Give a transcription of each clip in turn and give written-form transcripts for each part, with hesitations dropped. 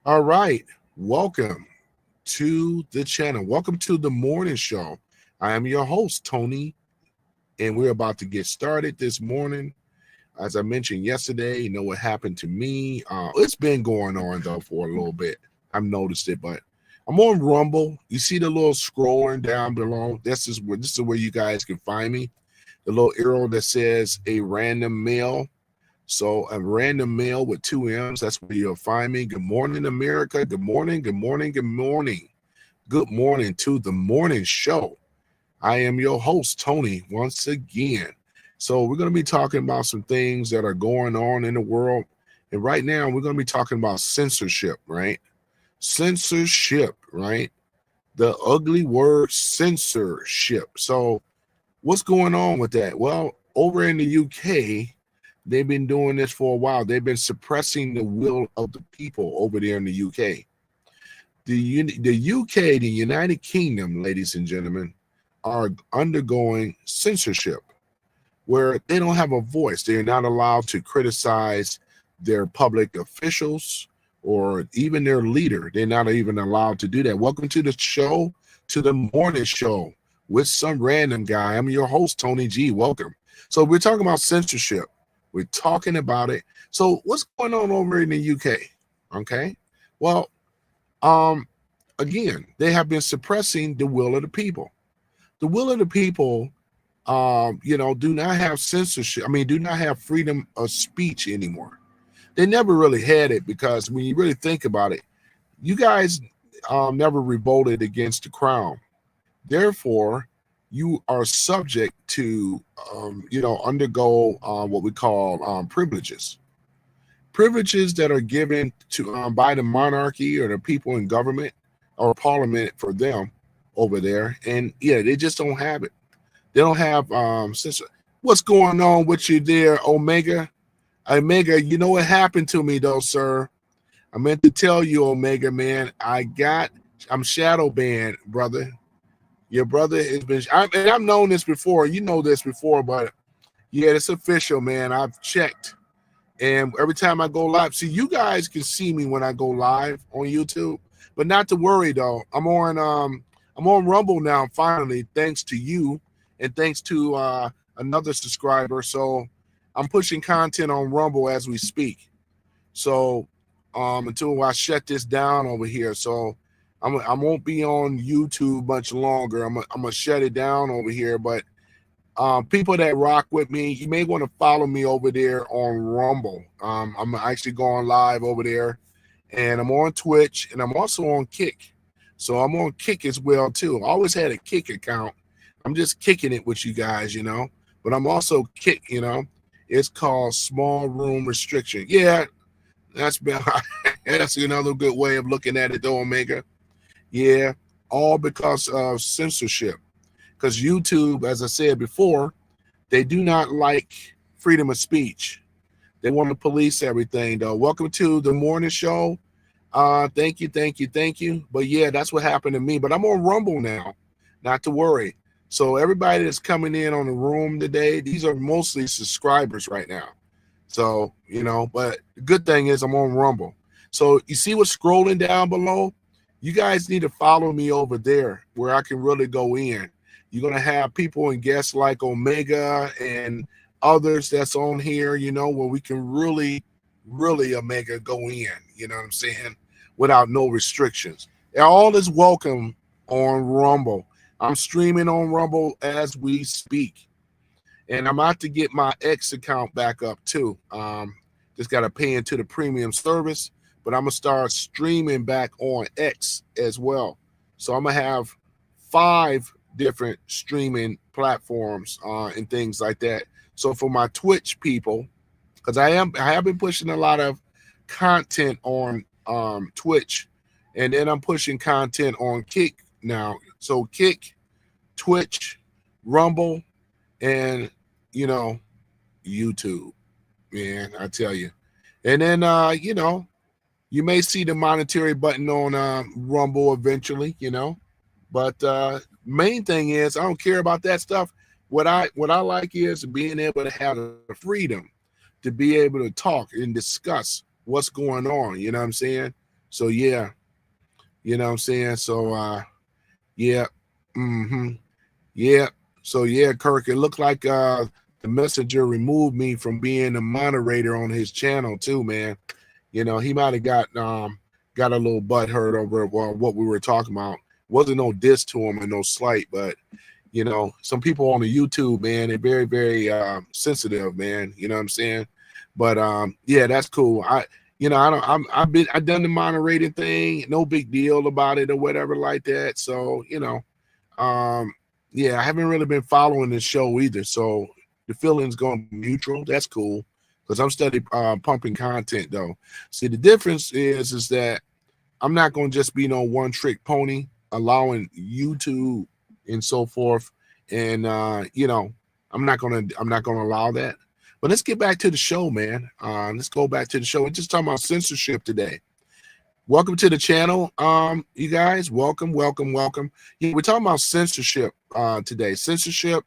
All right. Welcome to the channel. Welcome to the morning show. I am your host, Tony, and we're about to get started this morning. As I mentioned yesterday, you know what happened to me. It's been going on though for a little bit. I've noticed it, but I'm on Rumble. You see the little scrolling down below. This is where you guys can find me. The little arrow that says a random mail. So a random mail with two M's. That's where you'll find me. Good morning, America. Good morning. Good morning. Good morning. Good morning to the morning show. I am your host, Tony, once again. So we're going to be talking about some things that are going on in the world. And right now, we're going to be talking about censorship, right? Censorship, right? The ugly word censorship. So what's going on with that? Well, over in the UK, they've been doing this for a while. They've been suppressing the will of the people over there in the UK. The UK, the United Kingdom, ladies and gentlemen, are undergoing censorship where they don't have a voice. They're not allowed to criticize their public officials or even their leader. They're not even allowed to do that. Welcome to the show, to the morning show with some random guy. I'm your host, Tony G. Welcome. So we're talking about censorship. We're talking about it. So what's going on over in the UK? Okay. Well, again, they have been suppressing the will of the people. The will of the people, do not have censorship. I mean, do not have freedom of speech anymore. They never really had it because when you really think about it, you guys never revolted against the crown. Therefore, you are subject to, undergo what we call privileges that are given to by the monarchy or the people in government or parliament for them over there. And yeah, they just don't have it. They don't have what's going on with you there, Omega? Omega, you know what happened to me though, sir? I meant to tell you, Omega, man, I'm shadow banned, brother. Your brother has been, and I've known this before. You know this before, but yeah, it's official, man. I've checked. And every time I go live, see, you guys can see me when I go live on YouTube, but not to worry though. I'm on Rumble now, finally, thanks to you and thanks to another subscriber. So I'm pushing content on Rumble as we speak. So until I shut this down over here. So I won't be on YouTube much longer. I'm gonna shut it down over here. But people that rock with me, you may want to follow me over there on Rumble. I'm actually going live over there, and I'm on Twitch, and I'm also on Kick. So I'm on Kick as well too. I always had a Kick account. I'm just kicking it with you guys, But I'm also Kick, It's called Small Room Restriction. Yeah, that's been that's another good way of looking at it, though, Omega. Yeah, all because of censorship. Because YouTube, as I said before, they do not like freedom of speech. They want to police everything, though. Welcome to the morning show. Thank you, thank you, thank you. But yeah, that's what happened to me. But I'm on Rumble now, not to worry. So everybody that's coming in on the room today, these are mostly subscribers right now. So, but the good thing is I'm on Rumble. So you see what's scrolling down below? You guys need to follow me over there where I can really go in. You're going to have people and guests like Omega and others that's on here, where we can really, Omega, go in, you know what I'm saying, without no restrictions. And all is welcome on Rumble. I'm streaming on Rumble as we speak. And I'm out to get my X account back up too. Just got to pay into the premium service, but I'm going to start streaming back on X as well. So I'm going to have 5 different streaming platforms and things like that. So for my Twitch people, because I have been pushing a lot of content on Twitch, and then I'm pushing content on Kick now. So Kick, Twitch, Rumble, and YouTube, man, I tell you. And then you may see the monetary button on Rumble eventually, but main thing is I don't care about that stuff. What I like is being able to have the freedom to be able to talk and discuss what's going on, you know what I'm saying? So yeah, you know what I'm saying? So yeah. Mm-hmm. Yeah. So yeah, Kirk, it looked like the messenger removed me from being a moderator on his channel too, man. You know, he might have got a little butt hurt over what we were talking about. Wasn't no diss to him and no slight, but you know, some people on the YouTube, man, they're very, very sensitive, man. You know what I'm saying? But yeah, that's cool. I've done the moderating thing, no big deal about it or whatever like that. So, you know, um, yeah, I haven't really been following this show either. So the feeling's going neutral. That's cool because I'm steady pumping content though. See, the difference is that I'm not going to just be no one trick pony, allowing YouTube and so forth. And you know, I'm not gonna allow that. But let's get back to the show, man. Let's go back to the show. We're just talking about censorship today. Welcome to the channel, you guys. Welcome, welcome, welcome. Yeah, we're talking about censorship today. Censorship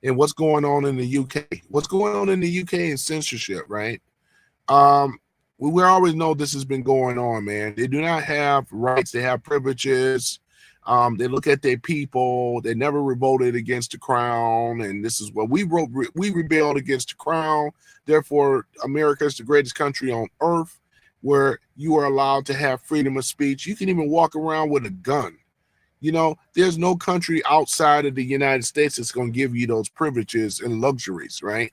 and what's going on in the UK. What's going on in the UK and censorship, right? We always know this has been going on, man. They do not have rights. They have privileges. They look at their people. They never revolted against the crown. And this is what we wrote. We rebelled against the crown. Therefore, America is the greatest country on earth where you are allowed to have freedom of speech. You can even walk around with a gun. You know, there's no country outside of the United States that's going to give you those privileges and luxuries, right?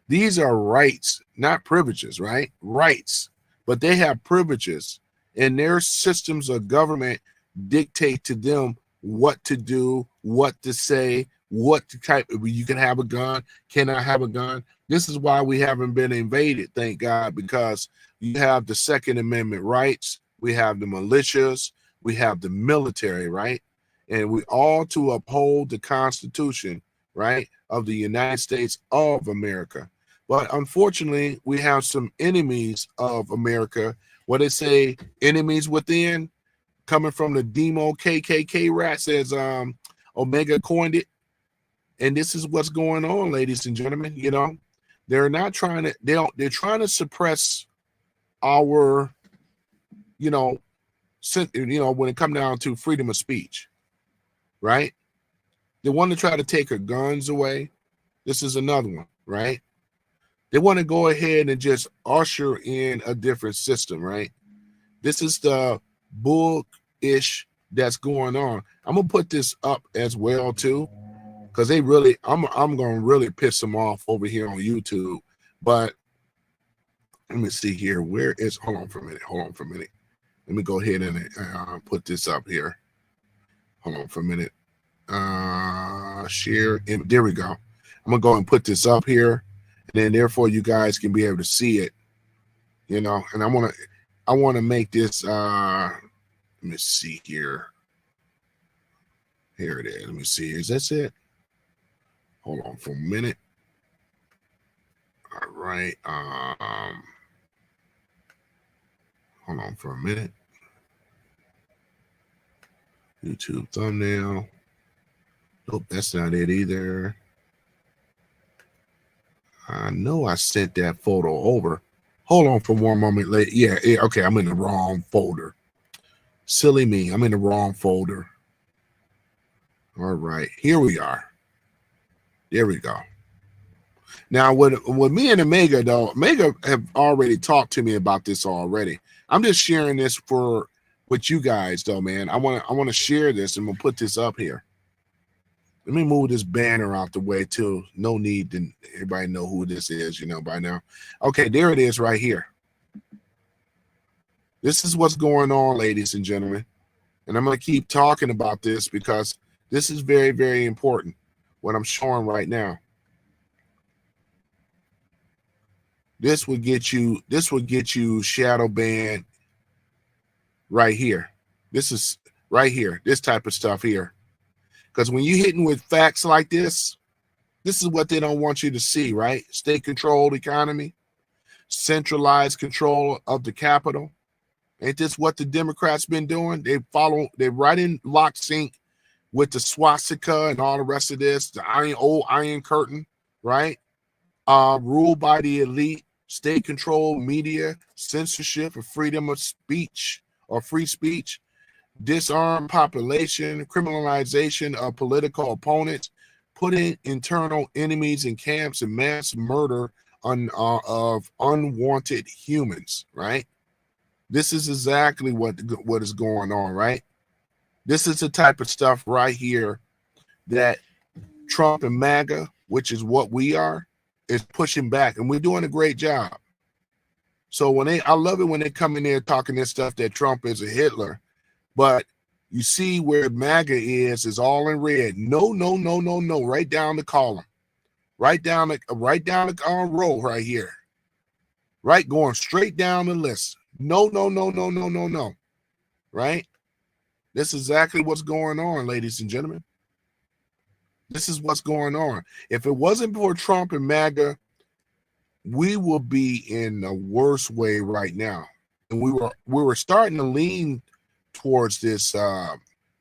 These are rights, not privileges, right? Rights. But they have privileges, and their systems of government dictate to them what to do, what to say, what to type. You can have a gun, cannot have a gun. This is why we haven't been invaded, thank God, because you have the Second Amendment rights, we have the militias, we have the military, right? And we all to uphold the Constitution, right, of the United States of America. But unfortunately, we have some enemies of America, what they say, enemies within, coming from the Demo KKK rats, as Omega coined it. And this is what's going on, ladies and gentlemen. You know, they're not trying to, they're trying to suppress our, you know, when it comes down to freedom of speech, right? They want to try to take our guns away. This is another one, right? They want to go ahead and just usher in a different system, right? This is the bullish that's going on. I'm gonna put this up as well too, because they really, I'm gonna really piss them off over here on YouTube. But let me see here. Where is? Hold on for a minute. Hold on for a minute. Let me go ahead and put this up here. Hold on for a minute. Share. There we go. I'm gonna go and put this up here. And then therefore you guys can be able to see it, you know. And I want to make this let me see here. Here it is. Let me see. Is this it? Hold on for a minute. All right. Hold on for a minute. YouTube thumbnail. Nope, that's not it either. I know I sent that photo over. Hold on for one moment. Yeah, okay, I'm in the wrong folder. Silly me, I'm in the wrong folder. All right, here we are. There we go. Now, with me and Omega, though, Omega have already talked to me about this already. I'm just sharing this with you guys, though, man. I want to share this, and we'll put this up here. Let me move this banner out the way too. No need to everybody know who this is, you know, by now. Okay, there it is right here. This is what's going on, ladies and gentlemen. And I'm going to keep talking about this because this is very, very important, what I'm showing right now. This would get you shadow banned right here. This is right here, this type of stuff here. Because when you're hitting with facts like this is what they don't want you to see, right? State-controlled economy, centralized control of the capital. Ain't this what the Democrats been doing? They're right in lock sync with the swastika and all the rest of this, the old Iron Curtain, right? Ruled by the elite, state-controlled media, censorship, and freedom of speech or free speech, disarm population, criminalization of political opponents, putting internal enemies in camps, and mass murder of unwanted humans, right? This is exactly what is going on, right? This is the type of stuff right here that Trump and MAGA, which is what we are, is pushing back, and we're doing a great job. So I love it when they come in there talking this stuff that Trump is a Hitler, but you see where MAGA is all in red. No, no, no, no, no. Right down the column, right down the row right here, right, going straight down the list. No, no, no, no, no, no, no. Right. This is exactly what's going on, ladies and gentlemen. This is what's going on. If it wasn't for Trump and MAGA, we will be in a worse way right now. And we were starting to lean towards this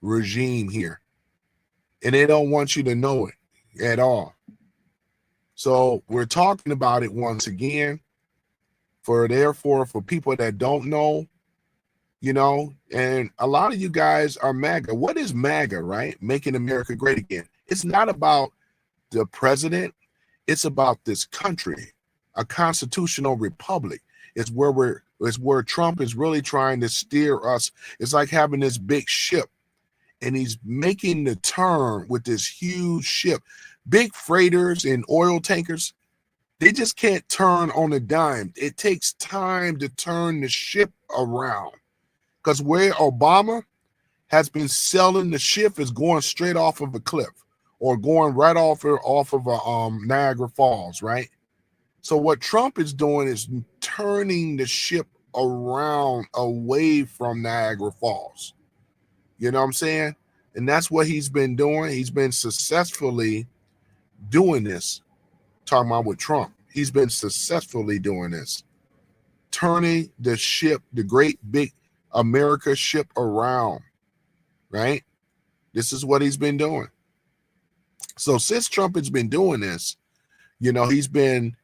regime here. And they don't want you to know it at all. So we're talking about it once again. For people that don't know, you know, and a lot of you guys are MAGA. What is MAGA, right? Making America Great Again. It's not about the president. It's about this country, a constitutional republic. It's where Trump is really trying to steer us. It's like having this big ship, and he's making the turn with this huge ship. Big freighters and oil tankers, they just can't turn on a dime. It takes time to turn the ship around. Because where Obama has been selling the ship is going straight off of a cliff or going right off of Niagara Falls, right? So what Trump is doing is turning the ship around away from Niagara Falls. You know what I'm saying? And that's what he's been doing. He's been successfully doing this. Talking about with Trump, he's been successfully doing this, turning the ship, the great big America ship around, right? This is what he's been doing. So since Trump has been doing this, you know, he's been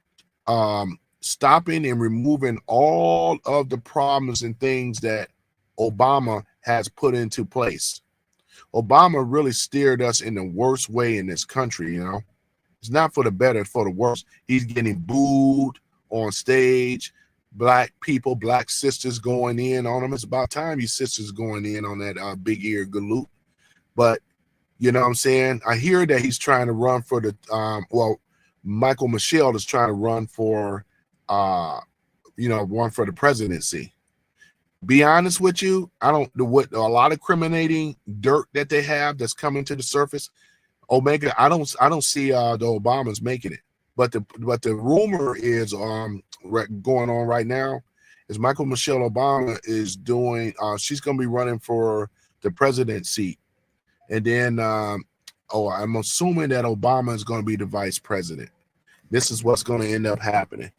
stopping and removing all of the problems and things that Obama has put into place. Obama really steered us in the worst way in this country, you know. It's not for the better, it's for the worse. He's getting booed on stage. Black people, black sisters going in on him. It's about time you sisters going in on that big ear galoot. But you know what I'm saying? I hear that he's trying to run for the Michael Michelle is trying to run for run for the presidency. Be honest with you, I don't know what a lot of criminating dirt that they have that's coming to the surface. Omega, I don't see the Obamas making it. But the rumor is going on right now is Michael Michelle Obama is doing she's going to be running for the president seat. And then I'm assuming that Obama is going to be the vice president. This is what's going to end up happening.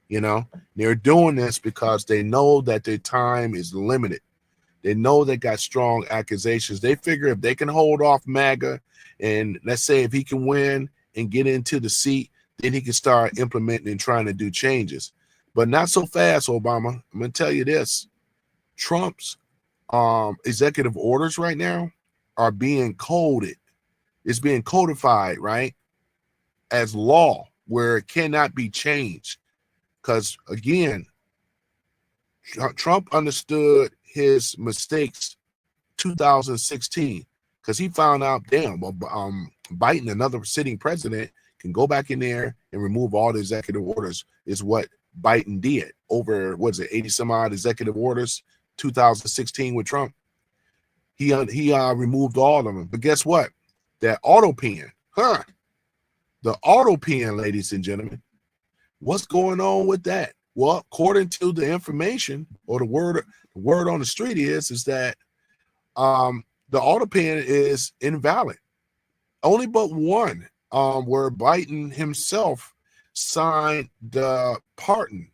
You know, they're doing this because they know that their time is limited. They know they got strong accusations. They figure if they can hold off MAGA, and let's say if he can win and get into the seat, then he can start implementing and trying to do changes. But not so fast, Obama. I'm going to tell you this. Trump's executive orders right now are being coded. It's being codified, right, as law where it cannot be changed. Because, again, Trump understood his mistakes 2016 because he found out, damn, Biden, another sitting president, can go back in there and remove all the executive orders is what Biden did over, 80 some odd executive orders, 2016 with Trump. He removed all of them. But guess what? That auto pen, the auto pen, ladies and gentlemen, what's going on with that? Well, according to the information or the word on the street is that the auto pen is invalid. Only but one, where Biden himself signed the pardon.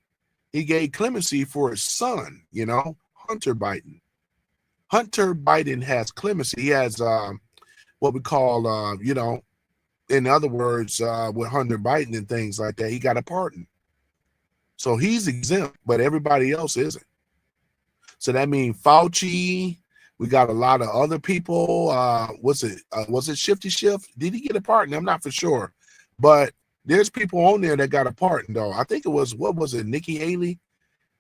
He gave clemency for his son, Hunter Biden. Hunter Biden has clemency. He has what we call, in other words, with Hunter Biden and things like that, he got a pardon. So he's exempt, but everybody else isn't. So that means Fauci. We got a lot of other people. Was it Shifty Shift? Did he get a pardon? I'm not for sure, but there's people on there that got a pardon though. I think it was, what was it, Nikki Haley?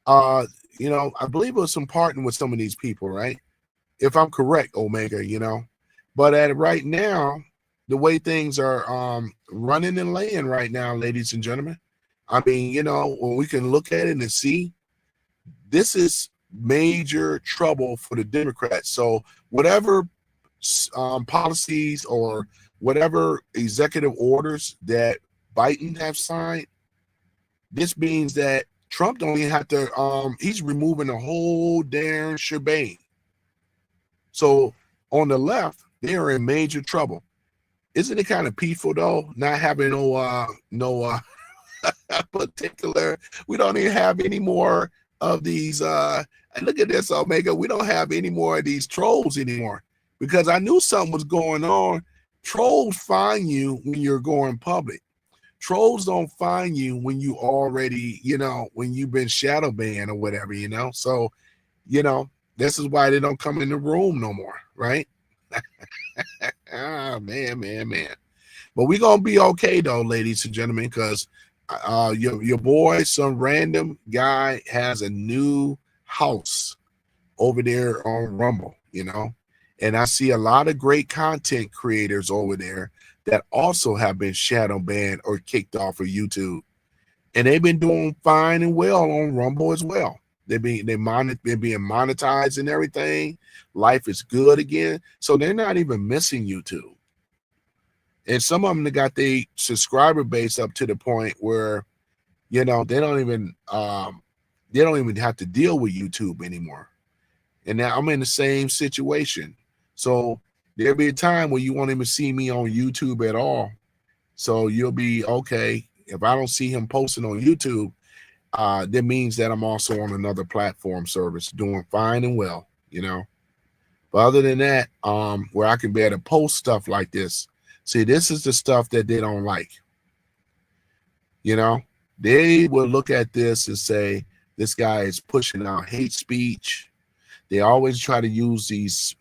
I believe it was some pardon with some of these people, right? If I'm correct, Omega. But right now, the way things are running and laying right now, ladies and gentlemen, I mean, when we can look at it and see, this is major trouble for the Democrats. So whatever policies or whatever executive orders that Biden have signed, this means that Trump don't even have to, he's removing the whole damn shebang. So on the left, they are in major trouble. Isn't it kind of peaceful though, not having no particular, we don't even have any more of these look at this, Omega, we don't have any more of these trolls anymore, because I knew something was going on. Trolls find you when you're going public. Trolls don't find you when you already, when you've been shadow banned or whatever, so this is why they don't come in the room no more, right? Man. But we're gonna be okay though, ladies and gentlemen, because your boy, some random guy, has a new house over there on Rumble, and I see a lot of great content creators over there that also have been shadow banned or kicked off of YouTube, and they've been doing fine and well on Rumble as well. They're being monetized and everything. Life is good again, so they're not even missing YouTube. And some of them that got their subscriber base up to the point where, they don't even have to deal with YouTube anymore. And now I'm in the same situation. So there'll be a time where you won't even see me on YouTube at all. So you'll be okay. If I don't see him posting on YouTube, that means that I'm also on another platform service doing fine and well, But other than that, where I can be able to post stuff like this, see, this is the stuff that they don't like. They will look at this and say, this guy is pushing out hate speech. They always try to use these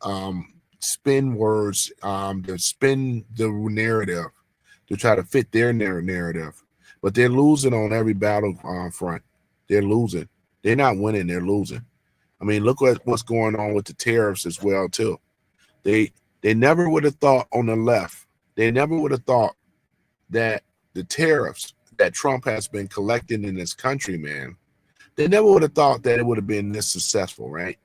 spin words to spin the narrative to try to fit their narrative. But they're losing on every battle front. They're losing. They're not winning. They're losing. I mean, look at what's going on with the tariffs as well, too. They never would have thought on the left. They never would have thought that the tariffs that Trump has been collecting in this country, man, they never would have thought that it would have been this successful, right?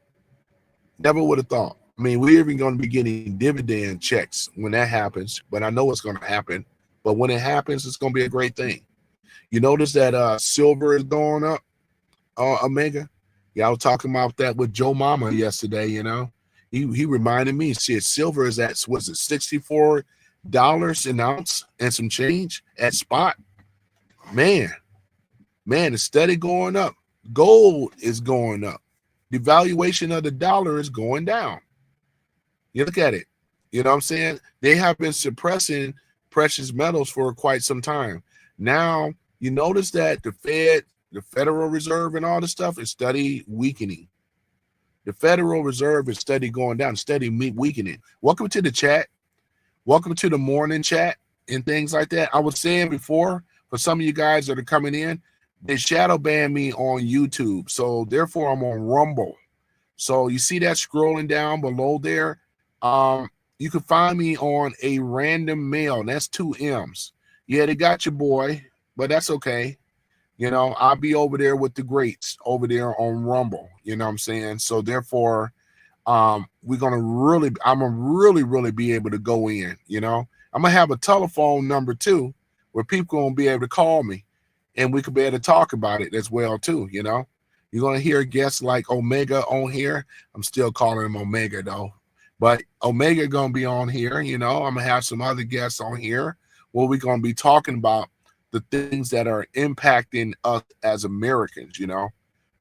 Never would have thought. I mean, we're even going to be getting dividend checks when that happens, but I know it's going to happen. But when it happens, it's going to be a great thing. You notice that silver is going up, Omega? Yeah, I was talking about that with Joe Mama yesterday, He reminded me, shit, silver is at, was it $64 an ounce and some change at spot? Man, it's steady going up. Gold is going up. The valuation of the dollar is going down. You look at it. You know what I'm saying? They have been suppressing precious metals for quite some time. Now, you notice that the Fed, the Federal Reserve and all this stuff is steady weakening. The Federal Reserve is steady going down, steady weakening. Welcome to the chat. Welcome to the morning chat and things like that. I was saying before, for some of you guys that are coming in, they shadow ban me on YouTube. So therefore I'm on Rumble. So you see that scrolling down below there. You can find me on a random mail. That's 2 M's. Yeah, they got your boy, but that's okay. I'll be over there with the greats over there on Rumble. You know what I'm saying? So therefore, I'm gonna really be able to go in. I'm gonna have a telephone number too, where people gonna be able to call me, and we could be able to talk about it as well too. You're gonna hear guests like Omega on here. I'm still calling him Omega though, but Omega gonna be on here. I'm gonna have some other guests on here where we're gonna be talking about the things that are impacting us as Americans.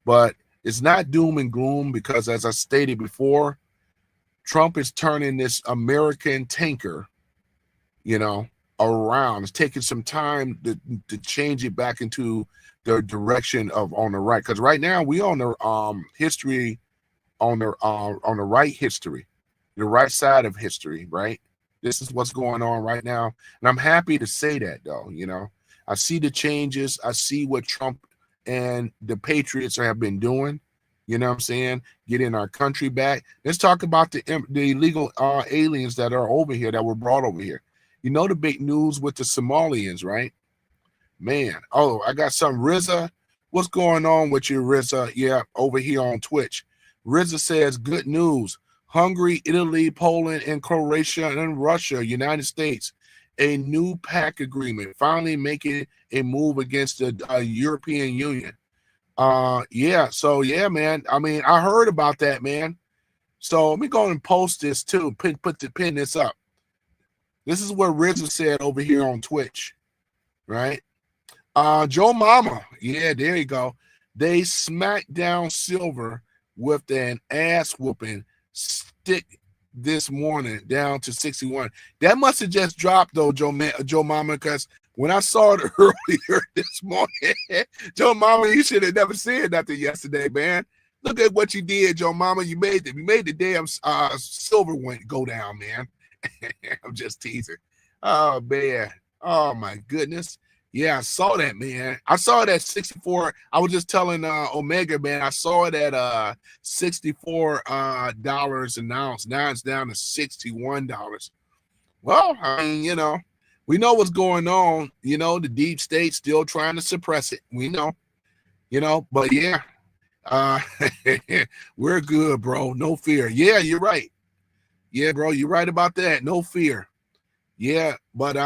But it's not doom and gloom, because as I stated before, Trump is turning this American tanker, around. It's taking some time to change it back into the direction of on the right. Because right now we on the history on the right history, the right side of history, right? This is what's going on right now. And I'm happy to say that, though. I see the changes. I see what Trump and the Patriots have been doing. You know what I'm saying? Getting our country back. Let's talk about the illegal aliens that are over here, that were brought over here. The big news with the Somalians, right? Man. Oh, I got some. RZA, what's going on with you, RZA? Yeah, over here on Twitch. RZA says, good news. Hungary, Italy, Poland, and Croatia, and Russia, United States, a new pact agreement, finally making a move against the European Union. Yeah, so yeah, man. I mean, I heard about that, man. So let me go and post this too. Pin this up. This is what RZA said over here on Twitch, right? Joe Mama, yeah, there you go. They smacked down Silver with an ass whooping stick this morning down to 61. That must have just dropped though, Joe Mama, because when I saw it earlier this morning, Joe Mama, you should have never said nothing yesterday, man. Look at what you did, Joe Mama. You made the damn Silver go down, man. I'm just teasing. Oh man. Oh my goodness. Yeah, I saw that, man. I saw it at 64. I was just telling Omega, man, I saw it at $64 an ounce. Now it's down to $61. Well, I mean, we know what's going on. The deep state still trying to suppress it. We know, but yeah, we're good, bro. No fear. Yeah, you're right. Yeah, bro, you're right about that. No fear. Yeah, but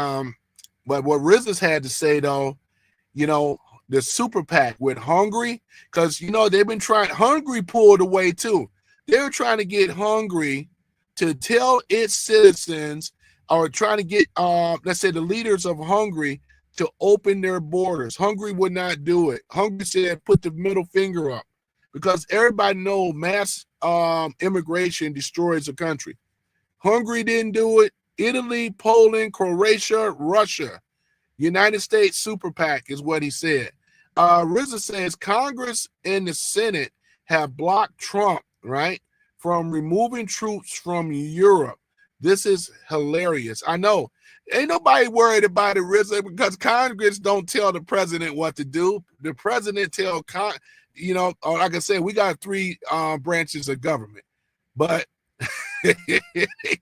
what RZA's had to say, though, the super PAC with Hungary, because, they've been trying. Hungary pulled away, too. They're trying to get Hungary to tell its citizens, or trying to get, let's say, the leaders of Hungary to open their borders. Hungary would not do it. Hungary said, put the middle finger up, because everybody knows mass immigration destroys a country. Hungary didn't do it. Italy, Poland, Croatia, Russia, United States super PAC is what he said. RZA says Congress and the Senate have blocked Trump, right, from removing troops from Europe. This is hilarious. I know. Ain't nobody worried about it, RZA, because Congress don't tell the president what to do. The president tell, like I said, we got three branches of government, but they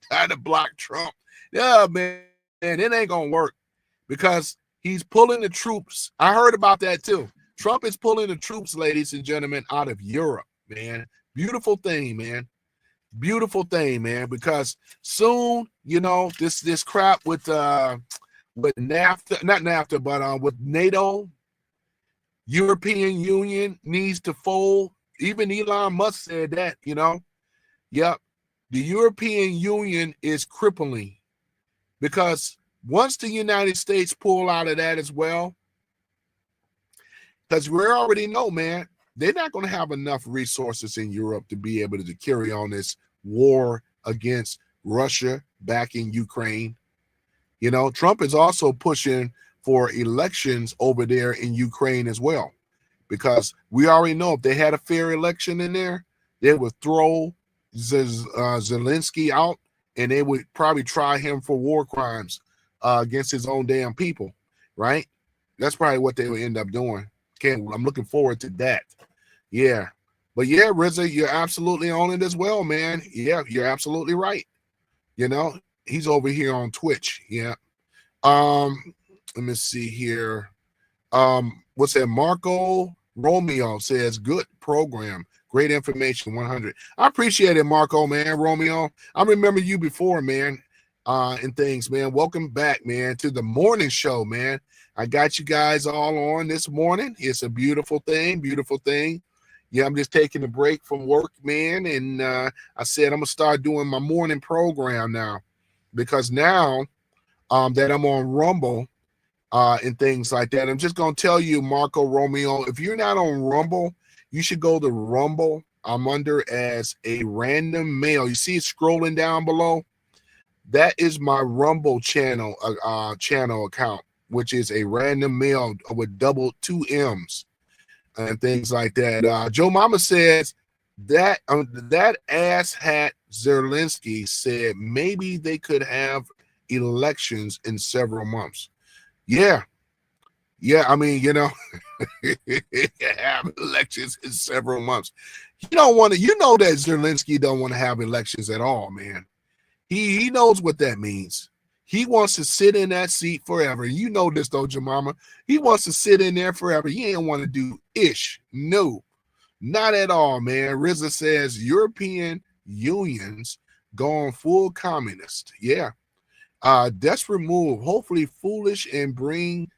try to block Trump. Yeah, man, it ain't gonna work because he's pulling the troops. I heard about that too. Trump is pulling the troops, ladies and gentlemen, out of Europe, man. Beautiful thing, man. Beautiful thing, man. Because soon, this crap with NAFTA, not NAFTA, but with NATO, European Union needs to fold. Even Elon Musk said that, Yep. The European Union is crippling. Because once the United States pull out of that as well, because we already know, man, they're not going to have enough resources in Europe to be able to carry on this war against Russia back in Ukraine. Trump is also pushing for elections over there in Ukraine as well, because we already know if they had a fair election in there, they would throw Zelensky out, and they would probably try him for war crimes against his own damn people, right? That's probably what they would end up doing. I'm looking forward to that. Yeah. But yeah, RZA, you're absolutely on it as well, man. Yeah, you're absolutely right. He's over here on Twitch. Yeah. Let me see here. What's that? Marco Romeo says, good program. Great information, 100. I appreciate it, Marco, man. Romeo, I remember you before, man, and things, man. Welcome back, man, to the morning show, man. I got you guys all on this morning. It's a beautiful thing, beautiful thing. Yeah, I'm just taking a break from work, man, and I said I'm going to start doing my morning program now, because now that I'm on Rumble and things like that, I'm just going to tell you, Marco Romeo, if you're not on Rumble, you should go to Rumble. I'm under as a random male. You see it scrolling down below? That is my Rumble channel account, which is a random male with double 2 M's and things like that. Joe Mama says, that asshat Zelensky said maybe they could have elections in several months. Yeah, yeah. I mean, have elections in several months. You don't want to. You know that Zelensky don't want to have elections at all, man. He knows what that means. He wants to sit in that seat forever. You know this though, Jemima. He wants to sit in there forever. He ain't want to do ish. No, not at all, man. RZA says European unions going full communist. Yeah. Desperate move, hopefully foolish, and bring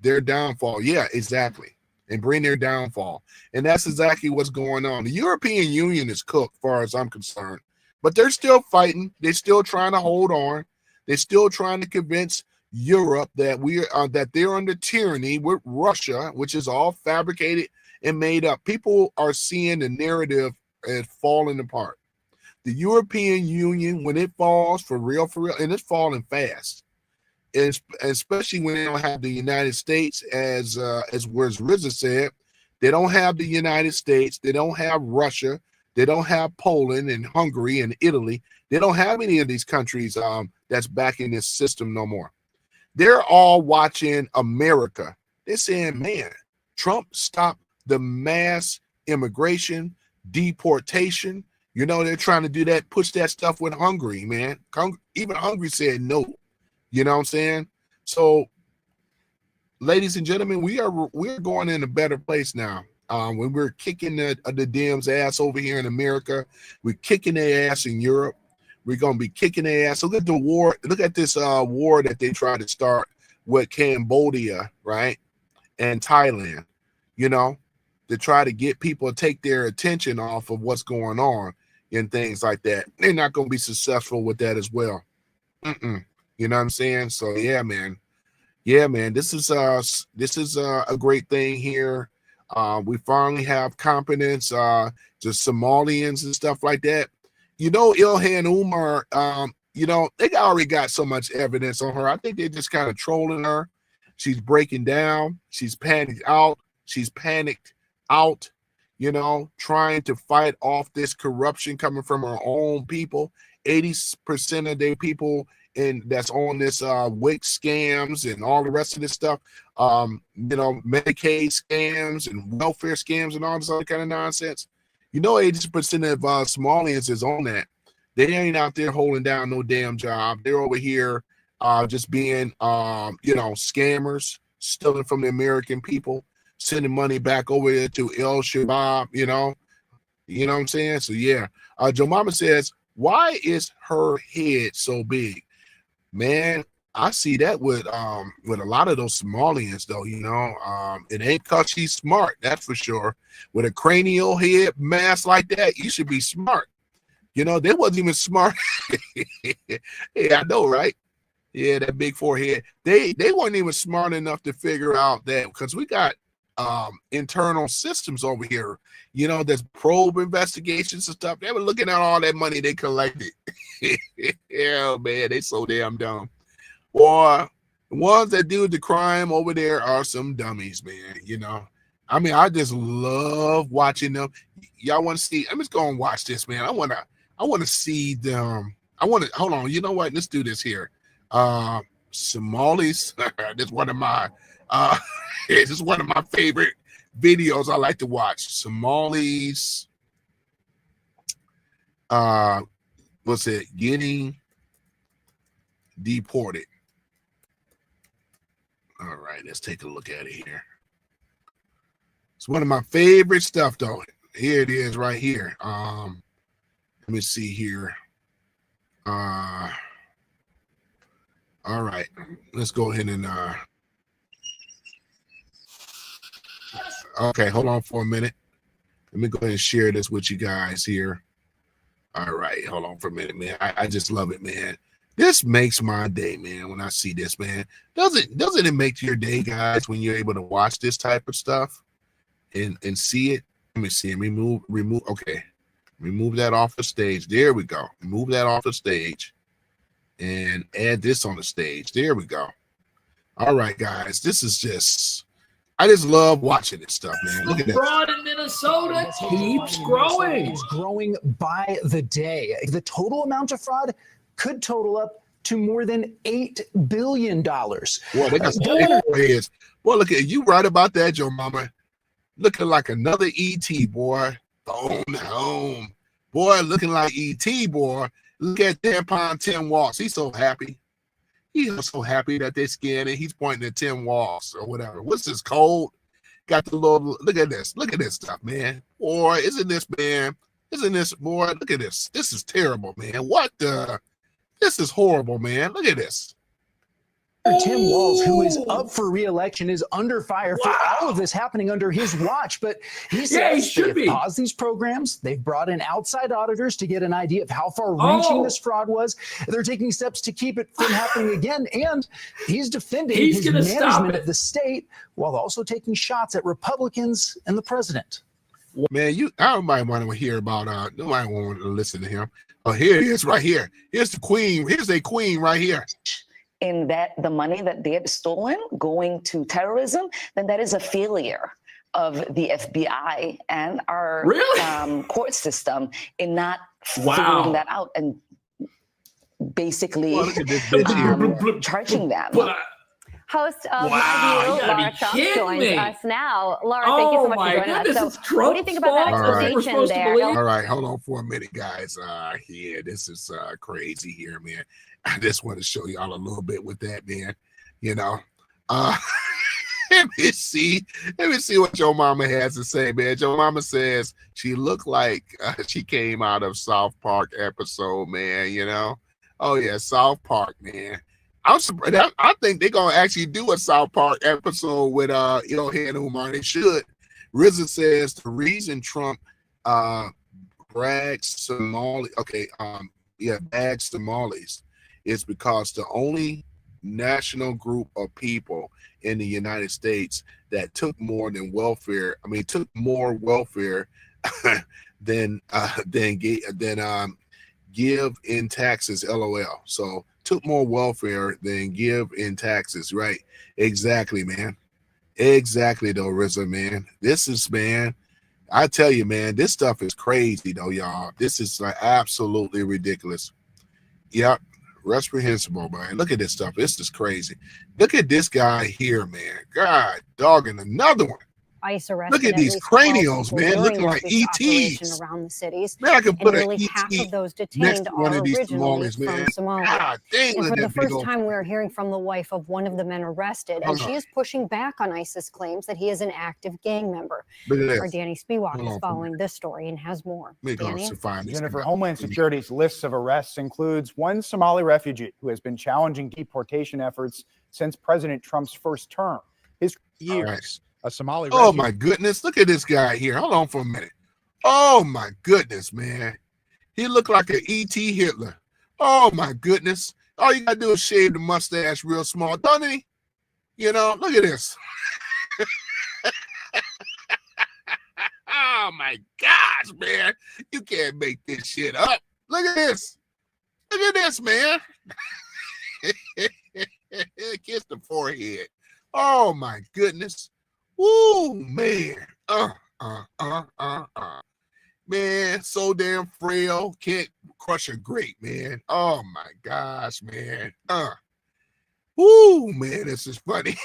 their downfall. Yeah, exactly. And bring their downfall. And that's exactly what's going on. The European Union is cooked, as far as I'm concerned. But they're still fighting. They're still trying to hold on. They're still trying to convince Europe that that they're under tyranny with Russia, which is all fabricated and made up. People are seeing the narrative as falling apart. The European Union, when it falls for real, and it's falling fast, especially when they don't have the United States, as RZA said, they don't have the United States, they don't have Russia, they don't have Poland and Hungary and Italy. They don't have any of these countries that's backing this system no more. They're all watching America. They're saying, man, Trump stopped the mass immigration, deportation. They're trying to do that, push that stuff with Hungary, man. Even Hungary said no. You know what I'm saying? So, ladies and gentlemen, we're going in a better place now. When we're kicking the Dems' ass over here in America, we're kicking their ass in Europe. We're gonna be kicking their ass. So look at the war. Look at this war that they tried to start with Cambodia, right, and Thailand. To try to get people to take their attention off of what's going on and things like that. They're not going to be successful with that as well. You know what I'm saying? So yeah, man. This is a great thing here. We finally have competence. The Somalians and stuff like that. Ilhan Umar. They already got so much evidence on her. I think they're just kind of trolling her. She's breaking down. She's panicked out. Trying to fight off this corruption coming from her own people. 80% of their people that's on this Wix scams and all the rest of this stuff, Medicaid scams and welfare scams and all this other kind of nonsense. 80% of Somalians is on that. They ain't out there holding down no damn job. They're over here just being, scammers, stealing from the American people, sending money back over there to El Shabaab, you know what I'm saying? So yeah. Joe Mama says, why is her head so big? Man, I see that with a lot of those Somalians though, it ain't cause she's smart, that's for sure. With a cranial head mass like that, you should be smart. They wasn't even smart. Yeah, I know, right? Yeah, that big forehead. They weren't even smart enough to figure out that, because we got internal systems over here, there's probe investigations and stuff. They were looking at all that money they collected. Yeah, man, they so damn dumb. Or the ones that do the crime over there are some dummies, man. I mean, I just love watching them. Y'all want to see? I'm just gonna watch this, man. I want to see them. Hold on. You know what? Let's do this here. Somalis. This is one of my this is one of my favorite videos I like to watch. Somalis. What's it? Getting deported. All right, let's take a look at it here. It's one of my favorite stuff, though. Here it is, right here. Let me see here. All right, let's go ahead and okay, hold on for a minute. Let me go ahead and share this with you guys here. All right, hold on for a minute, man. I just love it, man. This makes my day, man, when I see this, man. Doesn't it make your day, guys, when you're able to watch this type of stuff and see it? Let me see. Remove. Okay. Remove that off the stage. There we go. Remove that off the stage and add this on the stage. There we go. All right, guys. This is just I just love watching this stuff, man. Look at that. Fraud in Minnesota keeps growing. It's growing by the day. The total amount of fraud could total up to more than $8 billion. Boy, they got some heads. Boy, look at you right about that, Joe Mama. Looking like another ET, boy. Phone home. Boy, looking like ET, boy. Look at Tampon Tim Walz. He's so happy. He's so happy that they're scanning. He's pointing at Tim Walz or whatever. What's this code? Got the little, look at this. Look at this stuff, man. Boy, isn't this, man? Isn't this, boy? Look at this. This is terrible, man. What the? This is horrible, man. Look at this. Tim Walz, who is up for re-election, is under fire for all of this happening under his watch. But he says they've paused these programs. They've brought in outside auditors to get an idea of how far-reaching this fraud was. They're taking steps to keep it from happening again. And he's defending his management of the state while also taking shots at Republicans and the president. Man, I might want to hear about, nobody want to listen to him. Oh, here it is right here. Here's the queen. Here's a queen right here. In that the money that they had stolen going to terrorism, then that is a failure of the FBI and our court system in not figuring that out and basically charging them. Host of Live View, Laura Trump, joins us now. Laura, thank you so much for joining us. So, what do you think about that explanation there? All right, hold on for a minute, guys. Yeah, this is crazy here, man. I just want to show y'all a little bit with that, man. You know, let me see what Joe Mama has to say, man. Joe Mama says she looked like she came out of South Park episode, man. You know, oh yeah, South Park, man. I'm surprised. I think they're gonna actually do a South Park episode with Ilhan Omar. They should. RZA says the reason Trump bags Somalis is because the only national group of people in the United States that took more welfare than give in taxes, LOL. So took more welfare than give in taxes, right? Exactly, man. Exactly, though, RZA, man. This is, man, I tell you, man, this stuff is crazy, though, y'all. This is like absolutely ridiculous. Yep, reprehensible, man. Look at this stuff. This is crazy. Look at this guy here, man. God, dogging another one. ICE arrested. Look at these cranials, man, looking like ETs. Around the cities. Man, I can put an ET half of those detained are originally from Somalia. God, dang, and for the first time, we're hearing from the wife of one of the men arrested, and she is pushing back on ISIS claims that he is an active gang member. Our Danny Spiewak is following this story and has more. Danny? Jennifer, Homeland Security's list of arrests includes one Somali refugee who has been challenging deportation efforts since President Trump's first term. His years. A Somali refugee. Oh my goodness, look at this guy here. Hold on for a minute. Oh my goodness, man. He looked like an ET Hitler. Oh my goodness. All you gotta do is shave the mustache real small, doesn't he? You know, look at this. Oh my gosh, man. You can't make this shit up. Look at this. Look at this, man. Kiss the forehead. Oh my goodness. Woo, man. Man, so damn frail. Can't crush a grape, man. Oh my gosh, man. Woo, man, this is funny.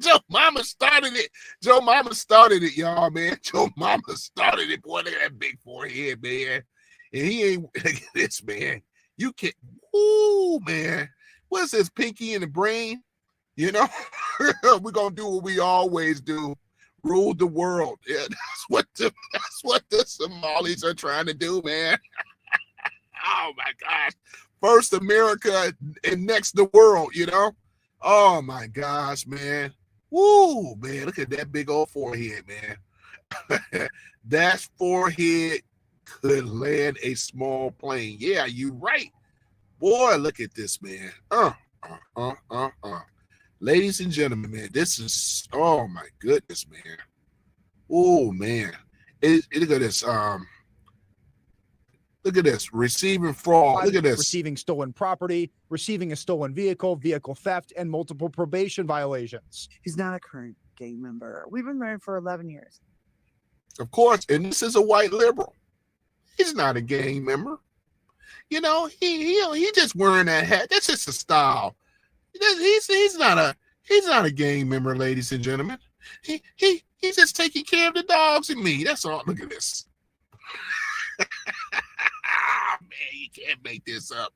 Joe Mama started it. Joe Mama started it, y'all, man. Joe Mama started it. Boy, look at that big forehead, man. And he ain't, look at this, man. You can't, woo, man. What's this, pinky in the brain? You know, we're gonna do what we always do, rule the world. Yeah, that's what the Somalis are trying to do, man. Oh my gosh. First America and next the world, you know? Oh my gosh, man. Woo, man. Look at that big old forehead, man. That forehead could land a small plane. Yeah, you're right. Boy, look at this, man. Ladies and gentlemen, man, this is, oh my goodness, man. Oh man. Look at this. Look at this. Receiving fraud. Look at this. Receiving stolen property, receiving a stolen vehicle, vehicle theft, and multiple probation violations. He's not a current gang member. We've been married for 11 years. Of course, and this is a white liberal. He's not a gang member. You know, he just wearing that hat. That's just a style. He's not a gang member, ladies and gentlemen. He's just taking care of the dogs and me. That's all. Look at this. Man, you can't make this up.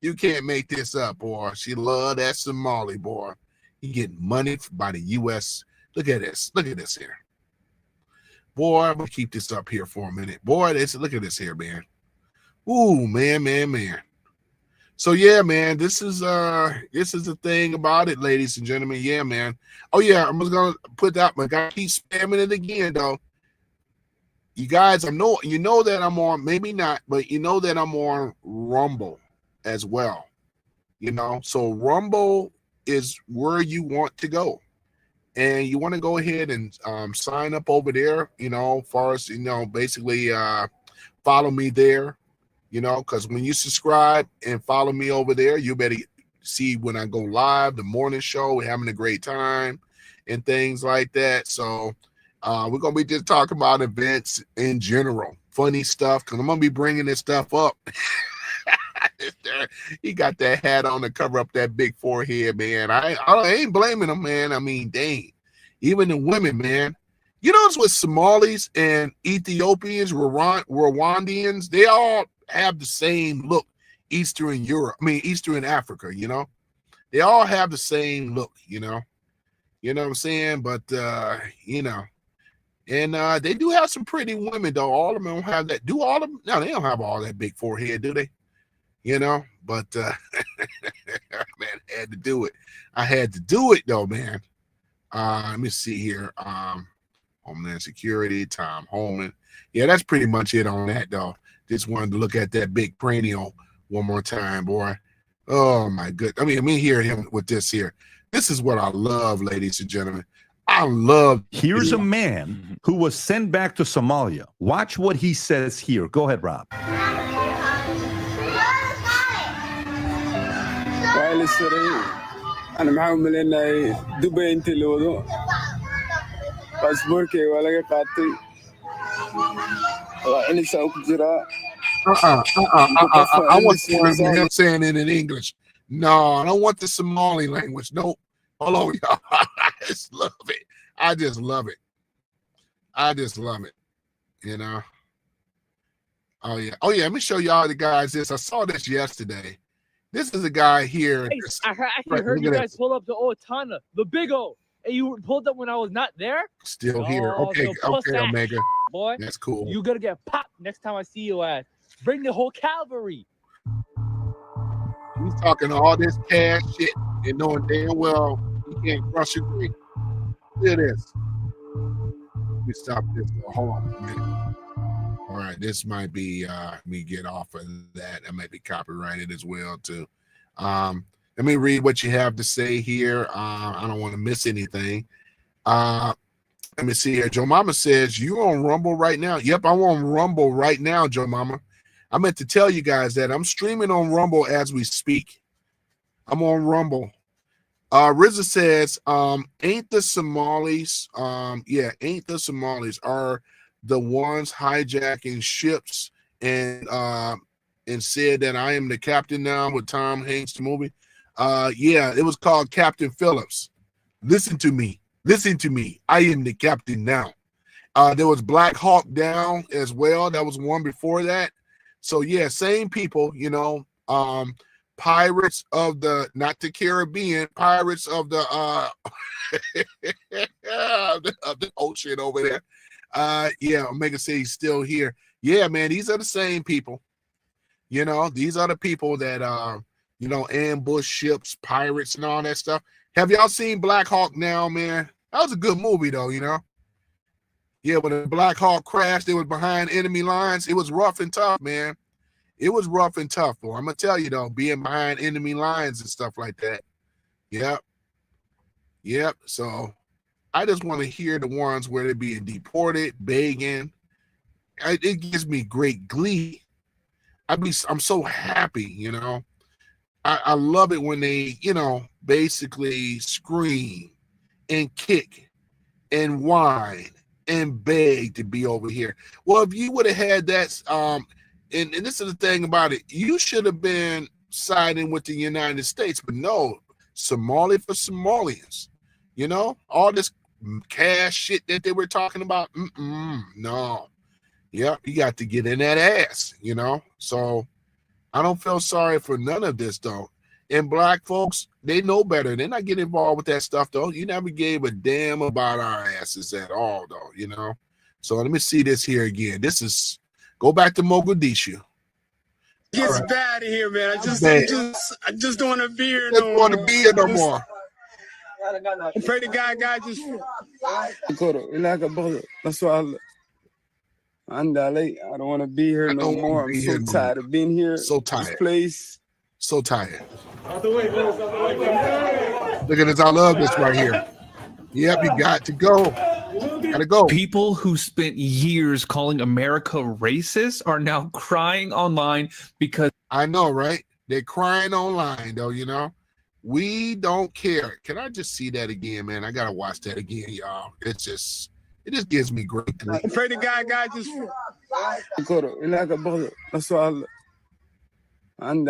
You can't make this up, boy. She love that Somali, boy. He getting money by the U.S. Look at this. Look at this here. Boy, I'm going to keep this up here for a minute. Boy, look at this here, man. Ooh, man. So, yeah, man, this is the thing about it, ladies and gentlemen. Yeah, man. Oh, yeah, I'm just going to put that. I got to keep spamming it again, though. You guys, you know that I'm on, maybe not, but you know that I'm on Rumble as well. You know, so Rumble is where you want to go. And you want to go ahead and sign up over there, you know, far as, you know, basically follow me there, you know, because when you subscribe and follow me over there, you better see when I go live, the morning show, we're having a great time and things like that. So we're going to be just talking about events in general, funny stuff, because I'm going to be bringing this stuff up. He got that hat on to cover up that big forehead, man. I ain't blaming him, man. I mean, dang. Even the women, man. You notice with Somalis and Ethiopians, Rwandians, they all have the same look. Eastern Africa, you know. They all have the same look, you know. You know what I'm saying? But, you know. And they do have some pretty women, though. All of them don't have that. Do all of them? No, they don't have all that big forehead, do they? You know, but man, I had to do it. I had to do it though, man. Let me see here. Homeland Security, Tom Holman. Yeah, that's pretty much it on that though. Just wanted to look at that big cranial one more time, boy. Oh my goodness. I mean, hear him with this here. This is what I love, ladies and gentlemen. I love. Here's a man who was sent back to Somalia. Watch what he says here. Go ahead, Rob. أنا محاول إن دبي أنت اللي وضو باسبوركي ولا قاتي وأنا سأوك جرا. I want him saying it in English. No, I don't want the Somali language. No, hold on, y'all. I just love it. I just love it. You know. Oh yeah. Let me show y'all the guys this. I saw this yesterday. This is a guy here. Hey, I actually heard you guys pull up to Otana, the big O. And you pulled up when I was not there? Still here. Okay, Omega. Boy, that's cool. You gotta get popped next time I see you at. Bring the whole cavalry. He's talking all this cash shit and knowing damn well he can't crush your dream. Look at this. Let me stop this. Hold on a minute. All right, this might be me get off of that. That might be copyrighted as well too. Let me read what you have to say here. I don't want to miss anything. Let me see here. Joe Mama says, you on Rumble right now? Yep, I'm on Rumble right now, Joe Mama. I meant to tell you guys that I'm streaming on Rumble as we speak. I'm on Rumble. RZA says, ain't the Somalis, ain't the Somalis are the ones hijacking ships and said that I am the captain now with Tom Hanks, the movie. It was called Captain Phillips. Listen to me. I am the captain now. There was Black Hawk Down as well. That was one before that. So yeah, same people, you know, pirates of the, not the Caribbean, pirates of the of the ocean over there. Omega says he's still here. Yeah, man, these are the same people. You know, these are the people that ambush ships, pirates, and all that stuff. Have y'all seen Black Hawk now, man? That was a good movie, though, you know. Yeah, when the Black Hawk crashed, it was behind enemy lines. It was rough and tough, man. It was rough and tough, boy. I'm gonna tell you though, being behind enemy lines and stuff like that. Yep. So I just want to hear the ones where they're being deported, begging. It gives me great glee. I'm so happy, you know. I love it when they, you know, basically scream and kick and whine and beg to be over here. Well, if you would have had that, and this is the thing about it, you should have been siding with the United States, but no, Somali for Somalians. You know, all this cash shit that they were talking about. No. Yeah, you got to get in that ass, you know. So I don't feel sorry for none of this, though. And black folks, they know better. They're not getting involved with that stuff, though. You never gave a damn about our asses at all, though, you know. So let me see this here again. This is, go back to Mogadishu. It's bad here, man. I just don't want to be here no more. Don't want to be here no more. I pray to God just. That's why I don't want to be here no more. I'm so tired of being here. So tired. This place. So tired. Look at this. I love this right here. Yep, you got to go. Gotta go. People who spent years calling America racist are now crying online because I know, right? They're crying online, though, you know. We don't care. Can I just see that again, man? I gotta watch that again, y'all. It just gives me great. I pray to God just. That's why I don't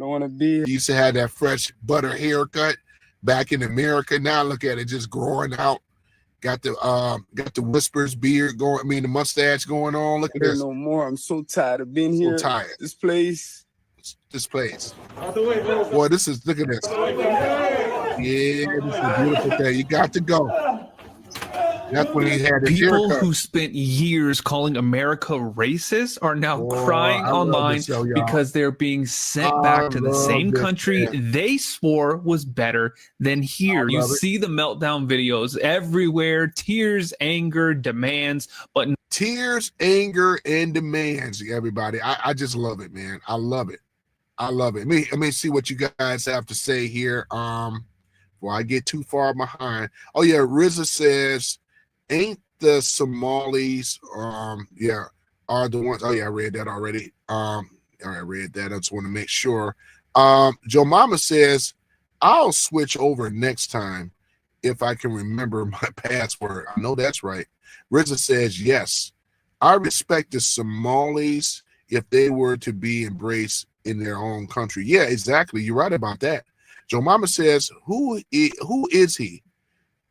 want to be here. You used to have that fresh butter haircut back in America. Now look at it, just growing out. Got the whispers beard going. I mean, the mustache going on. Look at this. No more. I'm so tired of being here. So tired. This place. Boy, this is. Look at this. Yeah, this is a beautiful thing. You got to go. That's when he had his people haircut. who spent years calling America racist are now crying online because they're being sent back to the same country they swore was better than here. You see the meltdown videos everywhere, tears, anger, demands, but tears, anger, and demands, everybody. I just love it, man. I love it. I love it. Let me see what you guys have to say here. Before I get too far behind. Oh yeah, RZA says, ain't the Somalis are the ones. Oh yeah, I read that already. I read that. I just want to make sure. Joe Mama says, I'll switch over next time if I can remember my password. I know that's right. RZA says, yes, I respect the Somalis if they were to be embraced in their own country. Yeah, exactly. You're right about that. Joe Mama says, who is he?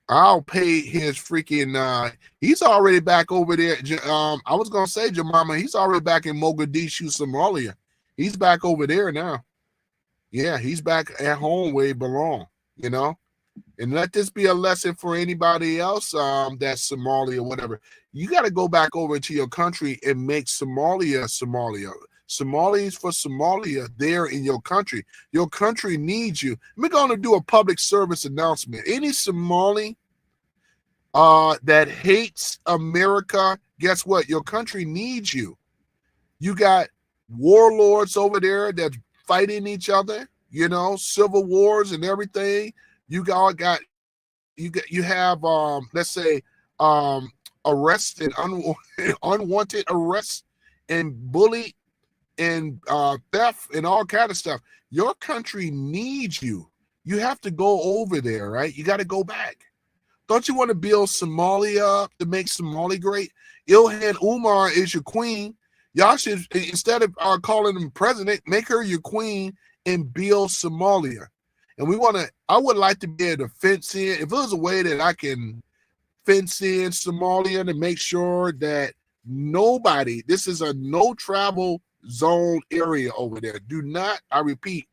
I'll pay his freaking he's already back over there. I was gonna say, Joe Mama, he's already back in Mogadishu, Somalia. He's back over there now. Yeah, he's back at home where he belongs, you know. And let this be a lesson for anybody else that's Somalia or whatever. You got to go back over to your country and make Somalia. Somalis for Somalia there in your country. Your country needs you. We're going to do a public service announcement. Any Somali that hates America, guess what? Your country needs you. You got warlords over there that's fighting each other, you know, civil wars and everything. You have let's say arrests and unwanted arrests and bully and theft and all kind of stuff. Your country needs you. You have to go over there, right? You got to go back. Don't you want to build Somalia up to make Somali great? Ilhan Omar is your queen. Y'all should, instead of calling him president, make her your queen and build Somalia. And I would like to be able to fence in, if there's a way that I can fence in Somalia to make sure that nobody, this is a no travel zone area over there. Do not, I repeat,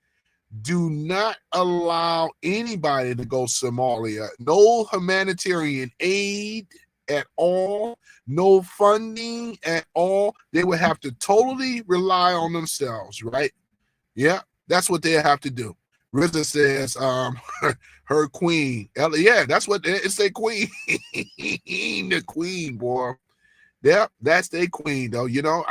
do not allow anybody to go Somalia. No humanitarian aid at all, no funding at all. They would have to totally rely on themselves, right? Yeah, that's what they have to do. RZA says, her queen. Yeah, that's what it's a queen. The queen, boy. Yeah, that's their queen, though. You know,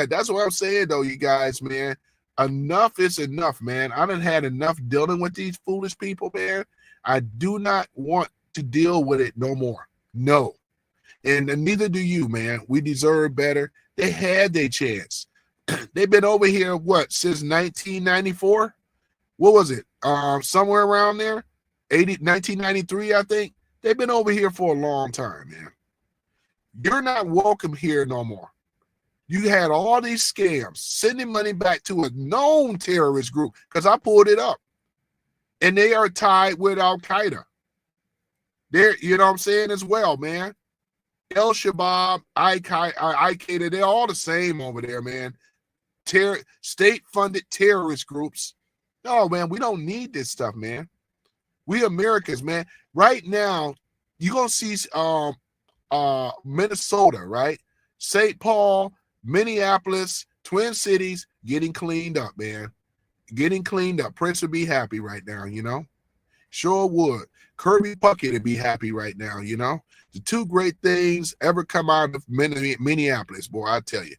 that's what I'm saying, though, you guys, man. Enough is enough, man. I done had enough dealing with these foolish people, man. I do not want to deal with it no more. No. And neither do you, man. We deserve better. They had their chance. They've been over here, since 1994? What was it? Somewhere around there, 1993, I think. They've been over here for a long time, man. You're not welcome here no more. You had all these scams, sending money back to a known terrorist group, because I pulled it up. And they are tied with Al-Qaeda. They're, you know what I'm saying, as well, man. Al-Shabaab, Al-Qaeda, they're all the same over there, man. State-funded terrorist groups. No, man, we don't need this stuff, man. We Americans, man. Right now, you're going to see Minnesota, right? St. Paul, Minneapolis, Twin Cities getting cleaned up, man. Getting cleaned up. Prince would be happy right now, you know? Sure would. Kirby Puckett would be happy right now, you know? The two great things ever come out of Minneapolis, boy, I tell you.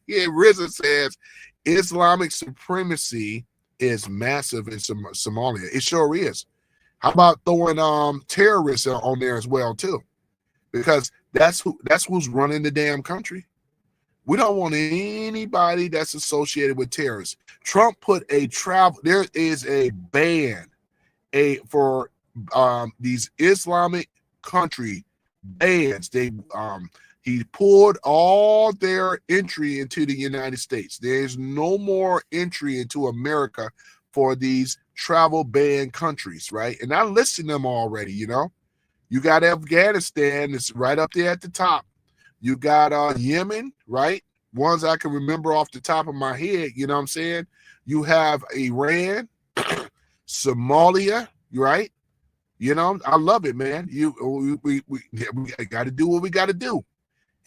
RZA says Islamic supremacy is massive in Somalia. It sure is. How about throwing terrorists on there as well, too? Because that's who's running the damn country. We don't want anybody that's associated with terrorists. Trump put there is a ban for these Islamic country bans. He pulled all their entry into the United States. There's no more entry into America for these travel ban countries, right? And I listed them already, you know. You got Afghanistan, it's right up there at the top. You got Yemen, right? Ones I can remember off the top of my head, you know what I'm saying? You have Iran, Somalia, right? You know, I love it, man. We got to do what we got to do.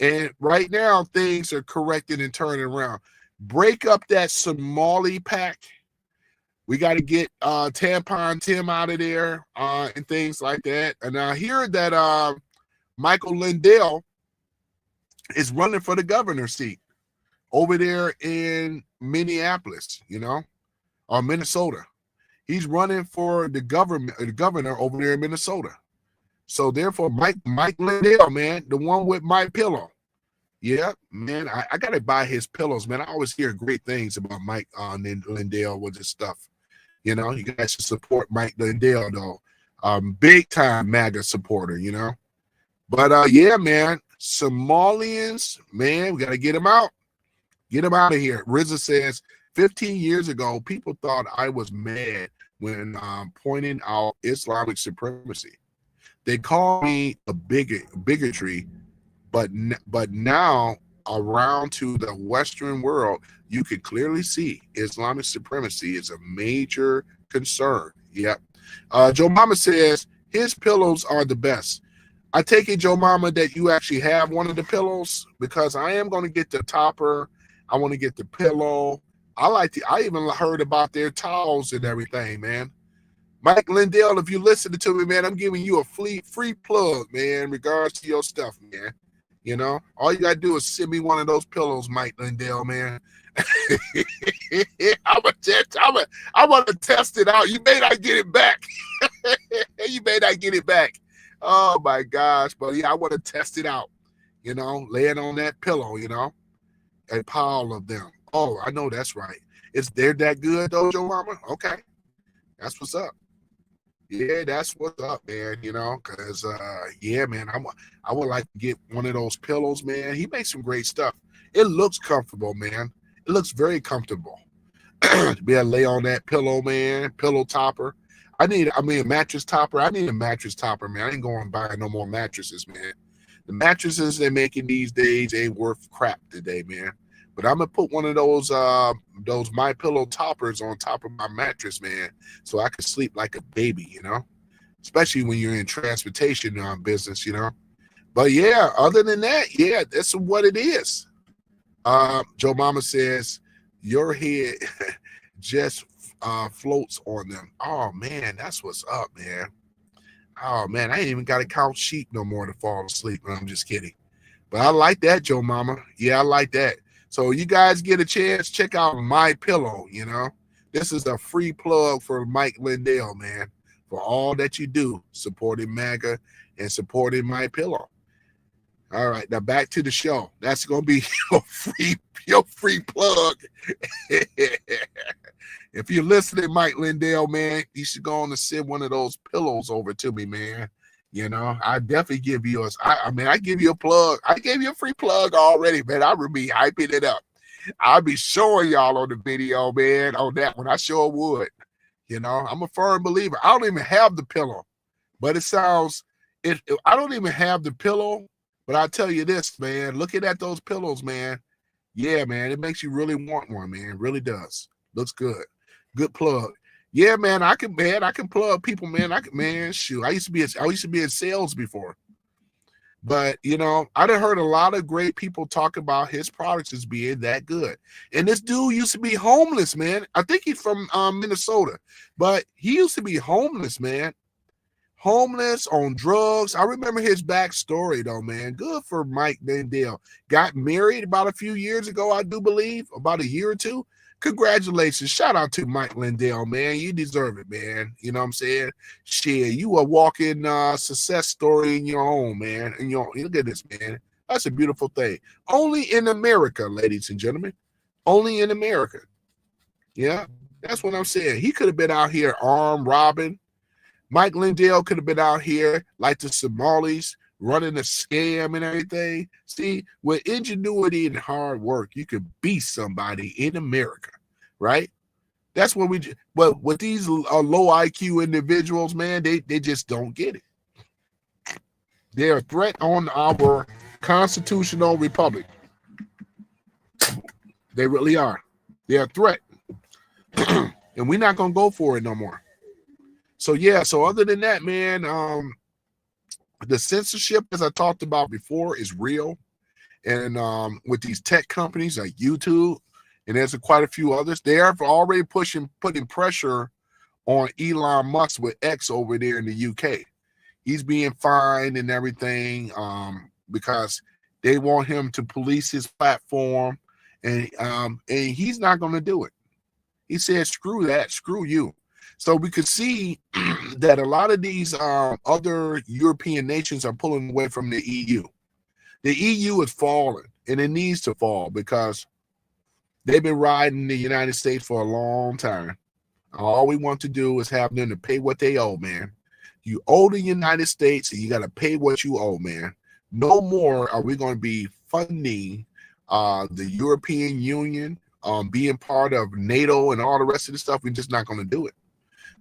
And right now, things are correcting and turning around. Break up that Somali pack. We got to get Tampon Tim out of there and things like that. And I hear that Michael Lindell is running for the governor's seat over there in Minneapolis, you know, or Minnesota. He's running for the governor over there in Minnesota. So therefore, Mike Lindell, man, the one with my pillow. Yeah, man, I got to buy his pillows, man. I always hear great things about Mike Lindell with his stuff. You know, you guys should support Mike Lindell, though. Big time MAGA supporter, you know. But yeah, man, Somalians, man, we got to get them out. Get them out of here. RZA says, 15 years ago, people thought I was mad when pointing out Islamic supremacy. They call me a bigotry, but now around to the Western world, you can clearly see Islamic supremacy is a major concern. Yep. Joe Mama says his pillows are the best. I take it, Joe Mama, that you actually have one of the pillows, because I am going to get the topper. I want to get the pillow. I even heard about their towels and everything, man. Mike Lindell, if you listen to me, man, I'm giving you a free plug, man, in regards to your stuff, man. You know, all you got to do is send me one of those pillows, Mike Lindell, man. I'm going to test it out. You may not get it back. You may not get it back. Oh, my gosh. But, yeah, I want to test it out, you know, laying on that pillow, you know, a pile of them. Oh, I know that's right. They're that good, though, Joe Mama? Okay. That's what's up. Yeah, that's what's up, man, you know, because, yeah, man, I would like to get one of those pillows, man. He makes some great stuff. It looks comfortable, man. It looks very comfortable. To be able to lay on that pillow, man, pillow topper. A mattress topper. I need a mattress topper, man. I ain't going to buy no more mattresses, man. The mattresses they're making these days ain't worth crap today, man. But I'm going to put one of those My Pillow toppers on top of my mattress, man, so I can sleep like a baby, you know, especially when you're in transportation business, you know. But, yeah, other than that, yeah, that's what it is. Joe Mama says, your head just floats on them. Oh, man, that's what's up, man. Oh, man, I ain't even got to count sheep no more to fall asleep. I'm just kidding. But I like that, Joe Mama. Yeah, I like that. So you guys get a chance, check out My Pillow, you know. This is a free plug for Mike Lindell, man, for all that you do, supporting MAGA and supporting My Pillow. All right, now back to the show. That's gonna be your free plug. If you're listening, Mike Lindell, man, you should go on and send one of those pillows over to me, man. You know, I definitely give you I give you a plug. I gave you a free plug already, man. I would be hyping it up. I'll be showing y'all on the video, man, on that one. I sure would. You know, I'm a firm believer. I don't even have the pillow, but I don't even have the pillow. But I'll tell you this, man, looking at those pillows, man, yeah, man, it makes you really want one, man. It really does. Looks good. Good plug. Yeah, man, I can plug people, man. Shoot. I used to be in sales before. But, you know, I done heard a lot of great people talk about his products as being that good. And this dude used to be homeless, man. I think he's from Minnesota, but he used to be homeless, man. Homeless, on drugs. I remember his backstory, though, man. Good for Mike Lindell. Got married about a few years ago, I do believe, about a year or two. Congratulations. Shout out to Mike Lindell, man. You deserve it, man. You know what I'm saying? Shit, you a walking success story in your own, man. And look at this, man. That's a beautiful thing. Only in America, ladies and gentlemen. Only in America. Yeah, that's what I'm saying. He could have been out here armed, robbing. Mike Lindell could have been out here like the Somalis, running a scam and everything. See, with ingenuity and hard work, you could be somebody in America, right? That's what but with these low IQ individuals, man, they just don't get it. They're a threat on our constitutional republic. They really are. They're a threat. And we're not going to go for it no more. So, yeah, so other than that, man, the censorship, as I talked about before, is real. And with these tech companies like YouTube, and there's quite a few others, they are already putting pressure on Elon Musk with X over there in the UK. He's being fined and everything because they want him to police his platform, and he's not going to do it. He said, screw that, screw you. So we could see that a lot of these other European nations are pulling away from the EU. The EU is falling, and it needs to fall because they've been riding the United States for a long time. All we want to do is have them to pay what they owe, man. You owe the United States, and you got to pay what you owe, man. No more are we going to be funding the European Union, being part of NATO and all the rest of the stuff. We're just not going to do it.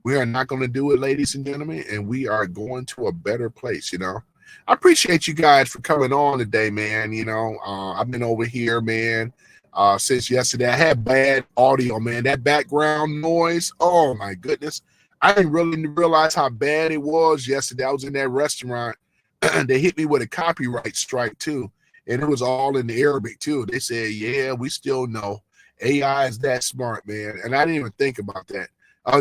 We are not going to do it, ladies and gentlemen, and we are going to a better place, you know. I appreciate you guys for coming on today, man. You know, I've been over here, man, since yesterday. I had bad audio, man. That background noise, oh, my goodness. I didn't really realize how bad it was yesterday. I was in that restaurant. They hit me with a copyright strike, too, and it was all in the Arabic, too. They said, yeah, we still know. AI is that smart, man, and I didn't even think about that.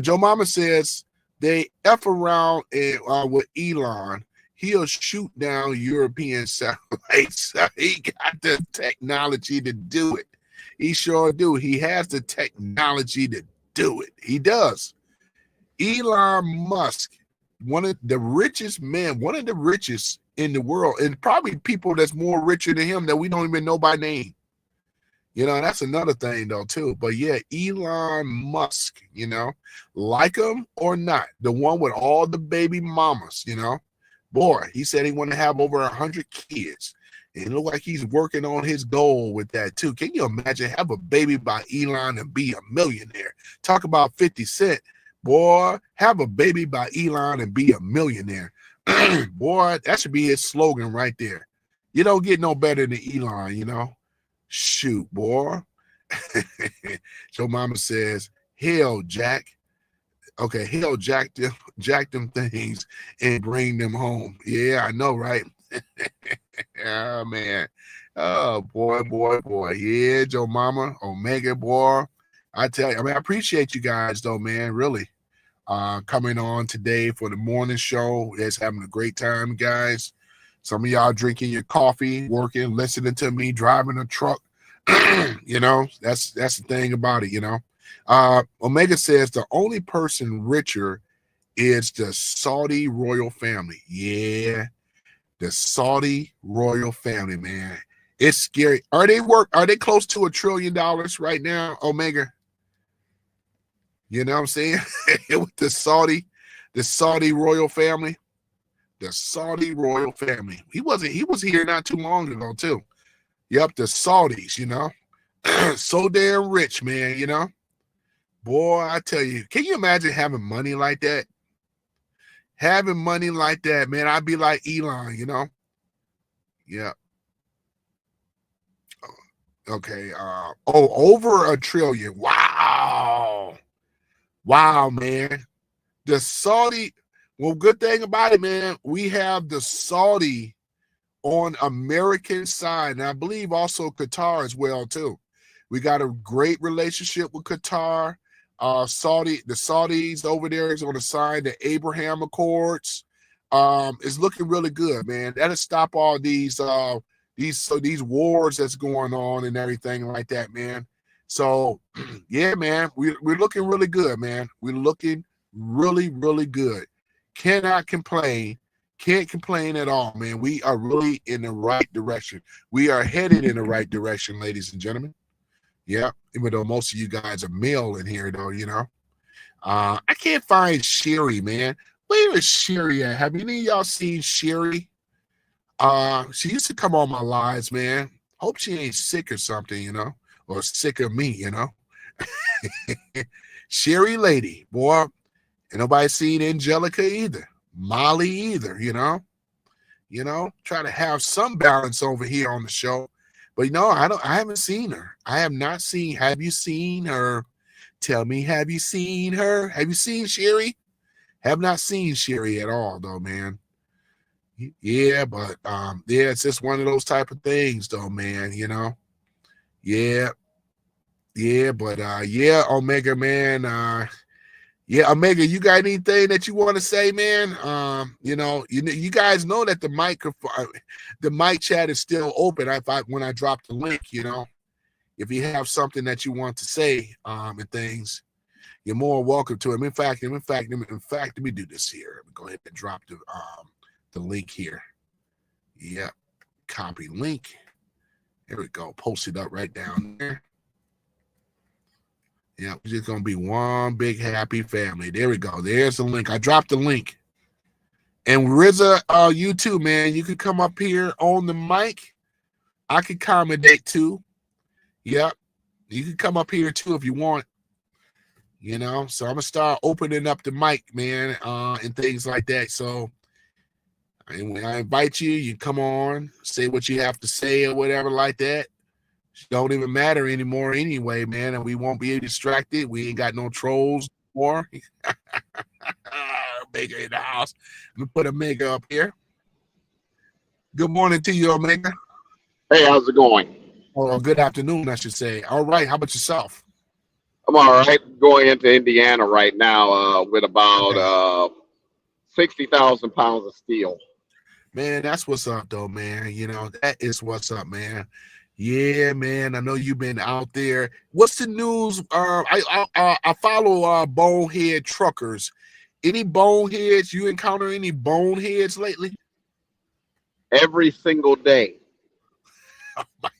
Joe Mama says they F around with Elon. He'll shoot down European satellites. He got the technology to do it. He sure do. He has the technology to do it. He does. Elon Musk, one of the richest men, one of the richest in the world, and probably people that's more richer than him that we don't even know by name. You know, that's another thing, though, too. But, yeah, Elon Musk, you know, like him or not, the one with all the baby mamas, you know. Boy, he said he wanted to have over 100 kids. And it looked like he's working on his goal with that, too. Can you imagine have a baby by Elon and be a millionaire? Talk about 50 Cent. Boy, have a baby by Elon and be a millionaire. Boy, that should be his slogan right there. You don't get no better than Elon, you know. Shoot, boy. So Mama says, hell, Jack. Okay, hell, Jack them things and bring them home. Yeah, I know, right? Oh, man. Oh, boy. Yeah, Joe Mama, Omega, boy. I tell you, I mean, I appreciate you guys, though, man, really. Coming on today for the morning show. It's having a great time, guys. Some of y'all drinking your coffee, working, listening to me, driving a truck. You know, that's the thing about it, you know. Omega says the only person richer is the Saudi royal family. Yeah. The Saudi royal family, man. It's scary. Are they close to $1 trillion right now, Omega? You know what I'm saying? With the Saudi royal family. The Saudi royal family. He was here not too long ago, too. Yep, the Saudis, you know. So damn rich, man, you know. Boy, I tell you, can you imagine having money like that? Having money like that, man, I'd be like Elon, you know. Yeah. Okay. Over $1 trillion. Wow. Wow, man. The Saudi, well, good thing about it, man, we have the Saudi on American side, and I believe also Qatar as well, too. We got a great relationship with Qatar. The Saudis over there is going to sign the Abraham Accords. It's looking really good, man. That'll stop all these wars that's going on and everything like that, man. So yeah, man, we're looking really good, man. We're looking really, really good. Cannot complain. Can't complain at all, man. We are really in the right direction. We are headed in the right direction, ladies and gentlemen. Yeah, even though most of you guys are male in here, though, you know. I can't find Sherry, man. Where is Sherry at? Have any of y'all seen Sherry? She used to come on my lives, man. Hope she ain't sick or something, you know, or sick of me, you know. Sherry lady, boy. And nobody seen Angelica either. Molly either, you know. You know, try to have some balance over here on the show. But no, I haven't seen her. I have not seen. Have you seen her? Tell me, have you seen her? Have you seen Sherry? Have not seen Sherry at all, though, man. Yeah, but yeah, it's just one of those type of things, though, man. You know. Yeah, but yeah, Omega, man. Yeah, Omega, you got anything that you want to say, man? You know, you guys know that the mic chat is still open. When I drop the link, you know, if you have something that you want to say, and things, you're more welcome to it. In fact, let me do this here. Let me go ahead and drop the link here. Yeah, copy link. There we go. Post it up right down there. Yeah, we're just going to be one big happy family. There we go. There's the link. I dropped the link. And Rizza, you too, man. You can come up here on the mic. I can accommodate too. Yep. You can come up here too if you want. You know, so I'm going to start opening up the mic, man, and things like that. So when I invite you, you come on, say what you have to say or whatever like that. Don't even matter anymore anyway, man, and we won't be distracted. We ain't got no trolls anymore. Omega in the house. Let me put Omega up here. Good morning to you, Omega. Hey, how's it going? Oh, good afternoon, I should say. All right, how about yourself? I'm all right. Going into Indiana right now with about 60,000 pounds of steel. Man, that's what's up, though, man. You know, that is what's up, man. Yeah, man. I know you've been out there. What's the news? I follow bonehead truckers. Any boneheads? You encounter any boneheads lately? Every single day.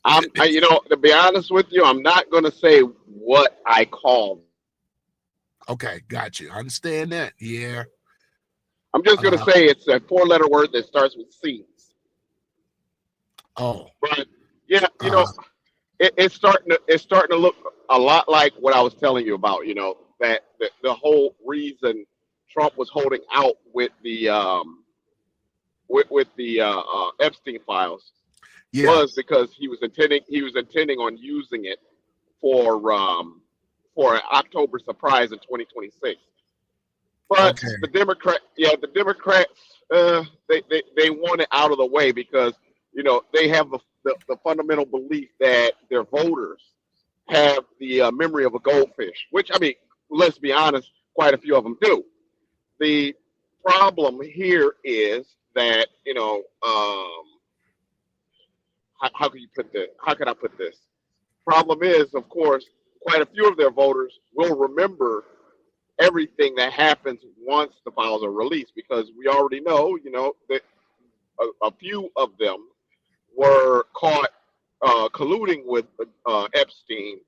You know, to be honest with you, I'm not going to say what I call them. Okay, got you. I understand that. Yeah. I'm just going to say it's a 4-letter word that starts with C. Oh. But yeah, you know, it's starting to look a lot like what I was telling you about. You know, that the whole reason Trump was holding out with the Epstein files was because he was intending on using it for an October surprise in 2026. But the Democrats, they want it out of the way because, you know, they have the fundamental belief that their voters have the memory of a goldfish, which, I mean, let's be honest, quite a few of them do. The problem here is that, you know, how can you put this? How can I put this? Problem is, of course, quite a few of their voters will remember everything that happens once the files are released, because we already know, you know, that a few of them were caught colluding with Epstein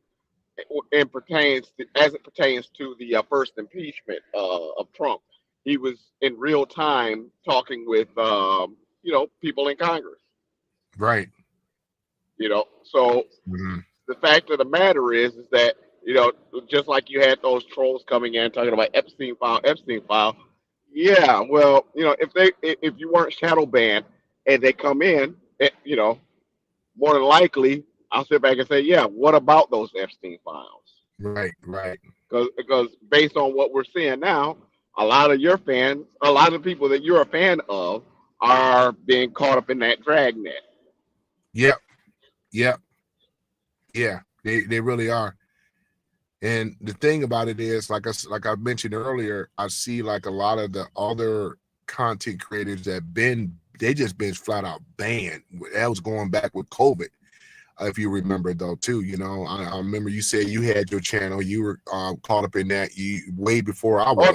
as it pertains to the first impeachment of Trump. He was in real time talking with people in Congress. Right. So the fact of the matter is that just like you had those trolls coming in talking about Epstein file. Yeah, well, if you weren't shadow banned and they come in, more than likely I'll sit back and say, yeah, what about those Epstein files? Right. Because based on what we're seeing now, a lot of your fans, a lot of people that you're a fan of, are being caught up in that dragnet. Yep. Yeah, they really are. And the thing about it is, like I mentioned earlier, I see like a lot of the other content creators they just been flat out banned. That was going back with COVID, if you remember though too. I remember you said you had your channel, you were caught up in that way before I was.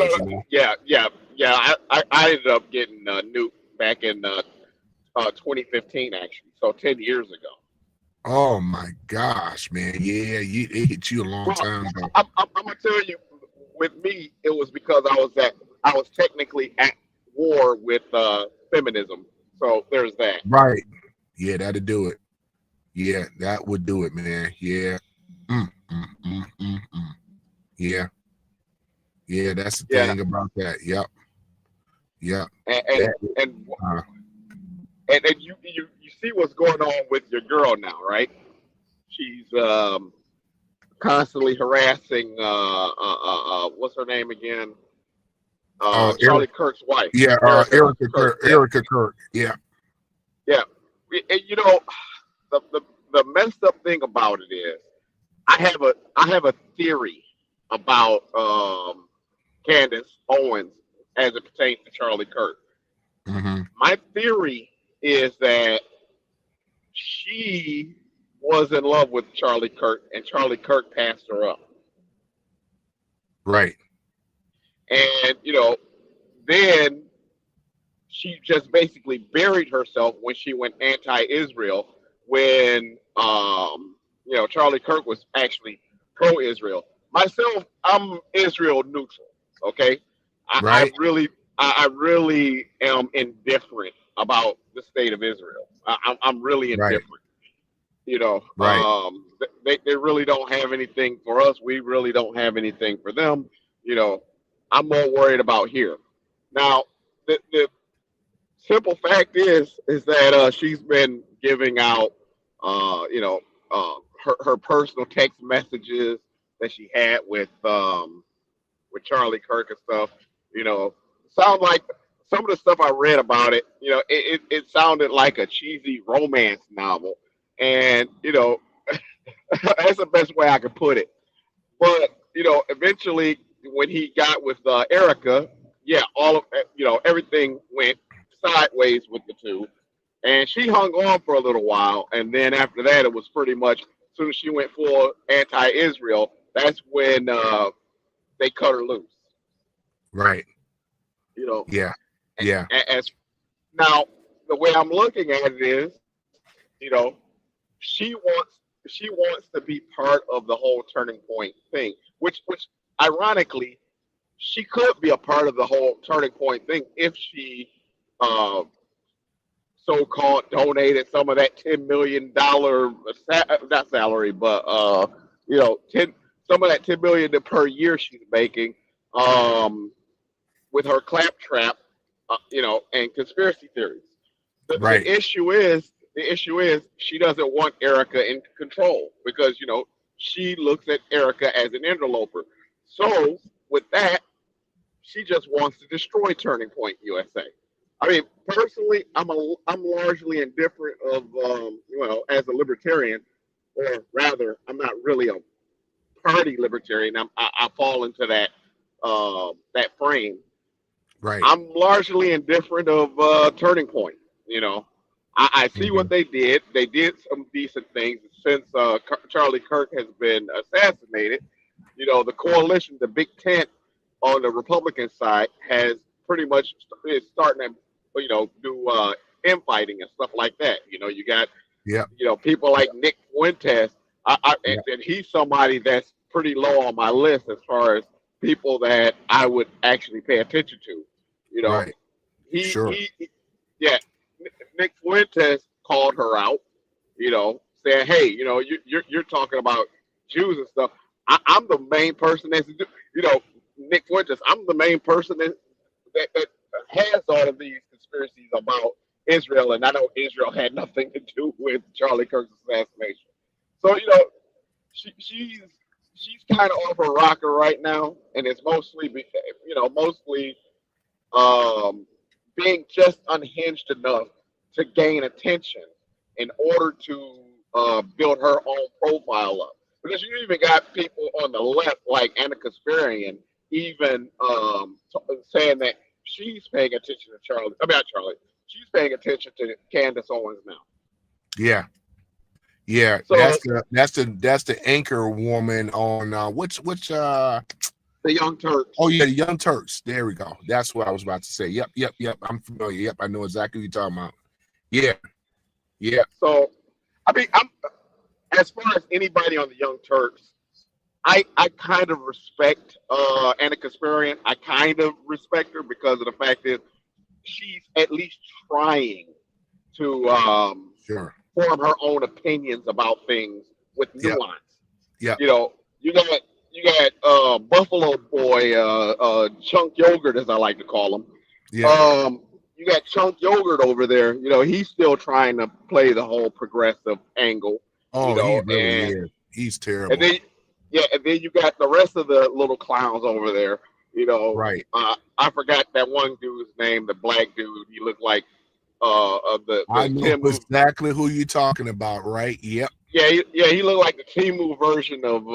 Yeah. I ended up getting nuked back in 2015, actually, so 10 years ago. Oh my gosh, man! Yeah, it hit you a long time ago. I'm gonna tell you, with me, it was because I was technically at war with feminism. So there's that. Right. Yeah, that'd do it. Yeah, that would do it, man. Yeah. Yeah. Yeah, that's the thing about that. Yep. And you see what's going on with your girl now, right? She's constantly harassing what's her name again? Charlie Kirk's wife. Yeah, Erica Kirk. Yeah. And the messed up thing about it is I have a theory about Candace Owens as it pertains to Charlie Kirk. My theory is that she was in love with Charlie Kirk and Charlie Kirk passed her up. Right. And, then she just basically buried herself when she went anti-Israel when, Charlie Kirk was actually pro-Israel. Myself, I'm Israel neutral. Okay. I really am indifferent about the state of Israel. I'm really indifferent. They really don't have anything for us. We really don't have anything for them. I'm more worried about here. Now, the simple fact is that she's been giving out, her personal text messages that she had with Charlie Kirk and stuff. Sound like some of the stuff I read about it. It sounded like a cheesy romance novel, and that's the best way I could put it. But eventually, when he got with Erica, all of everything went sideways with the two, and she hung on for a little while, and then after that, it was pretty much as soon as she went full anti-Israel, that's when they cut her loose. Right. As now, the way I'm looking at it is, she wants to be part of the whole Turning Point thing, which ironically, she could be a part of the whole Turning Point thing if she so-called donated some of that $10 million not salary, but some of that $10 million per year she's making with her claptrap, and conspiracy theories. The issue is she doesn't want Erica in control because she looks at Erica as an interloper. So with that, she just wants to destroy Turning Point USA. I mean, personally, I'm largely indifferent of as a libertarian, or rather, I'm not really a party libertarian. I fall into that frame. Right. I'm largely indifferent of Turning Point. I see what they did. They did some decent things since Charlie Kirk has been assassinated. The coalition, the Big Tent on the Republican side, has pretty much is starting to do infighting and stuff like that. You know, you got yeah, you know, people like Nick Fuentes. And he's somebody that's pretty low on my list as far as people that I would actually pay attention to. You know, right. Nick Fuentes called her out. You know, saying, "Hey, you know, you're talking about Jews and stuff." I'm the main person that's, you know, Nick Fuentes. I'm the main person that has all of these conspiracies about Israel, and I know Israel had nothing to do with Charlie Kirk's assassination. So, you know, she's kind of off her rocker right now, and it's mostly, you know, being just unhinged enough to gain attention in order to build her own profile up. Because you even got people on the left, like Anna Kasparian, even saying that she's paying attention to Charlie. I mean, not Charlie. She's paying attention to Candace Owens now. Yeah, yeah. So, that's the anchor woman on which the Young Turks. Oh yeah, the Young Turks. There we go. That's what I was about to say. Yep. I'm familiar. Yep, I know exactly what you're talking about. Yeah. So, I mean, as far as anybody on the Young Turks, I kind of respect Anna Kasparian. I kind of respect her because of the fact that she's at least trying to form her own opinions about things with nuance. Yeah. You know, you got Buffalo Boy, Chunk Yogurt, as I like to call him. Yeah. You got Chunk Yogurt over there. You know, he's still trying to play the whole progressive angle. Oh, you know, he really is. He's terrible. And then you got the rest of the little clowns over there. You know, right? I forgot that one dude's name, the black dude. He looked like I know exactly who you're talking about, right? Yep. Yeah, he looked like the Timu version of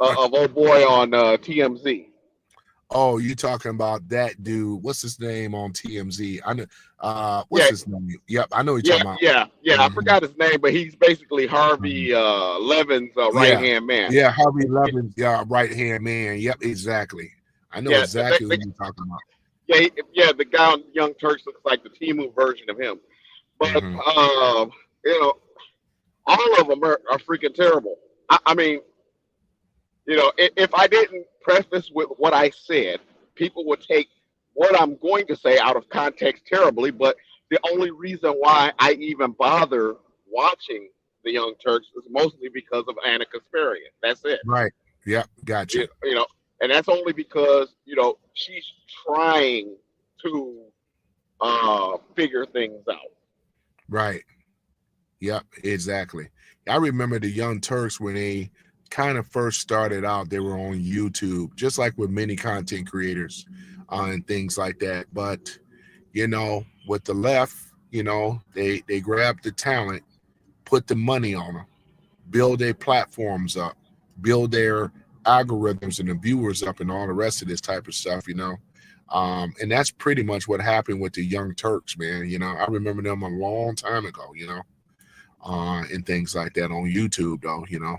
old boy on TMZ. Oh, you talking about that dude? What's his name on TMZ? I know. What's his name? Yep, I know what you're talking about. Yeah. I forgot his name, but he's basically Harvey Levin's right hand man. Yeah, Harvey Levin's right hand man. Yep, exactly. I know exactly what you're talking about. Yeah, the guy on Young Turks looks like the Timu version of him. But you know, all of them are freaking terrible. I mean, you know, if I didn't preface with what I said, people would take what I'm going to say out of context terribly. But the only reason why I even bother watching the Young Turks is mostly because of Anna Kasparian. That's it. Right. Yeah. Gotcha. You know, and that's only because, you know, she's trying to figure things out. Right. Yep. Exactly. I remember the Young Turks when they kind of first started out. They were on YouTube, just like with many content creators and things like that. But you know, with the left, you know, they grab the talent, put the money on them, build their platforms up, build their algorithms and the viewers up, and all the rest of this type of stuff, you know. And that's pretty much what happened with the Young Turks, man. You know, I remember them a long time ago, you know, and things like that on YouTube, though, you know.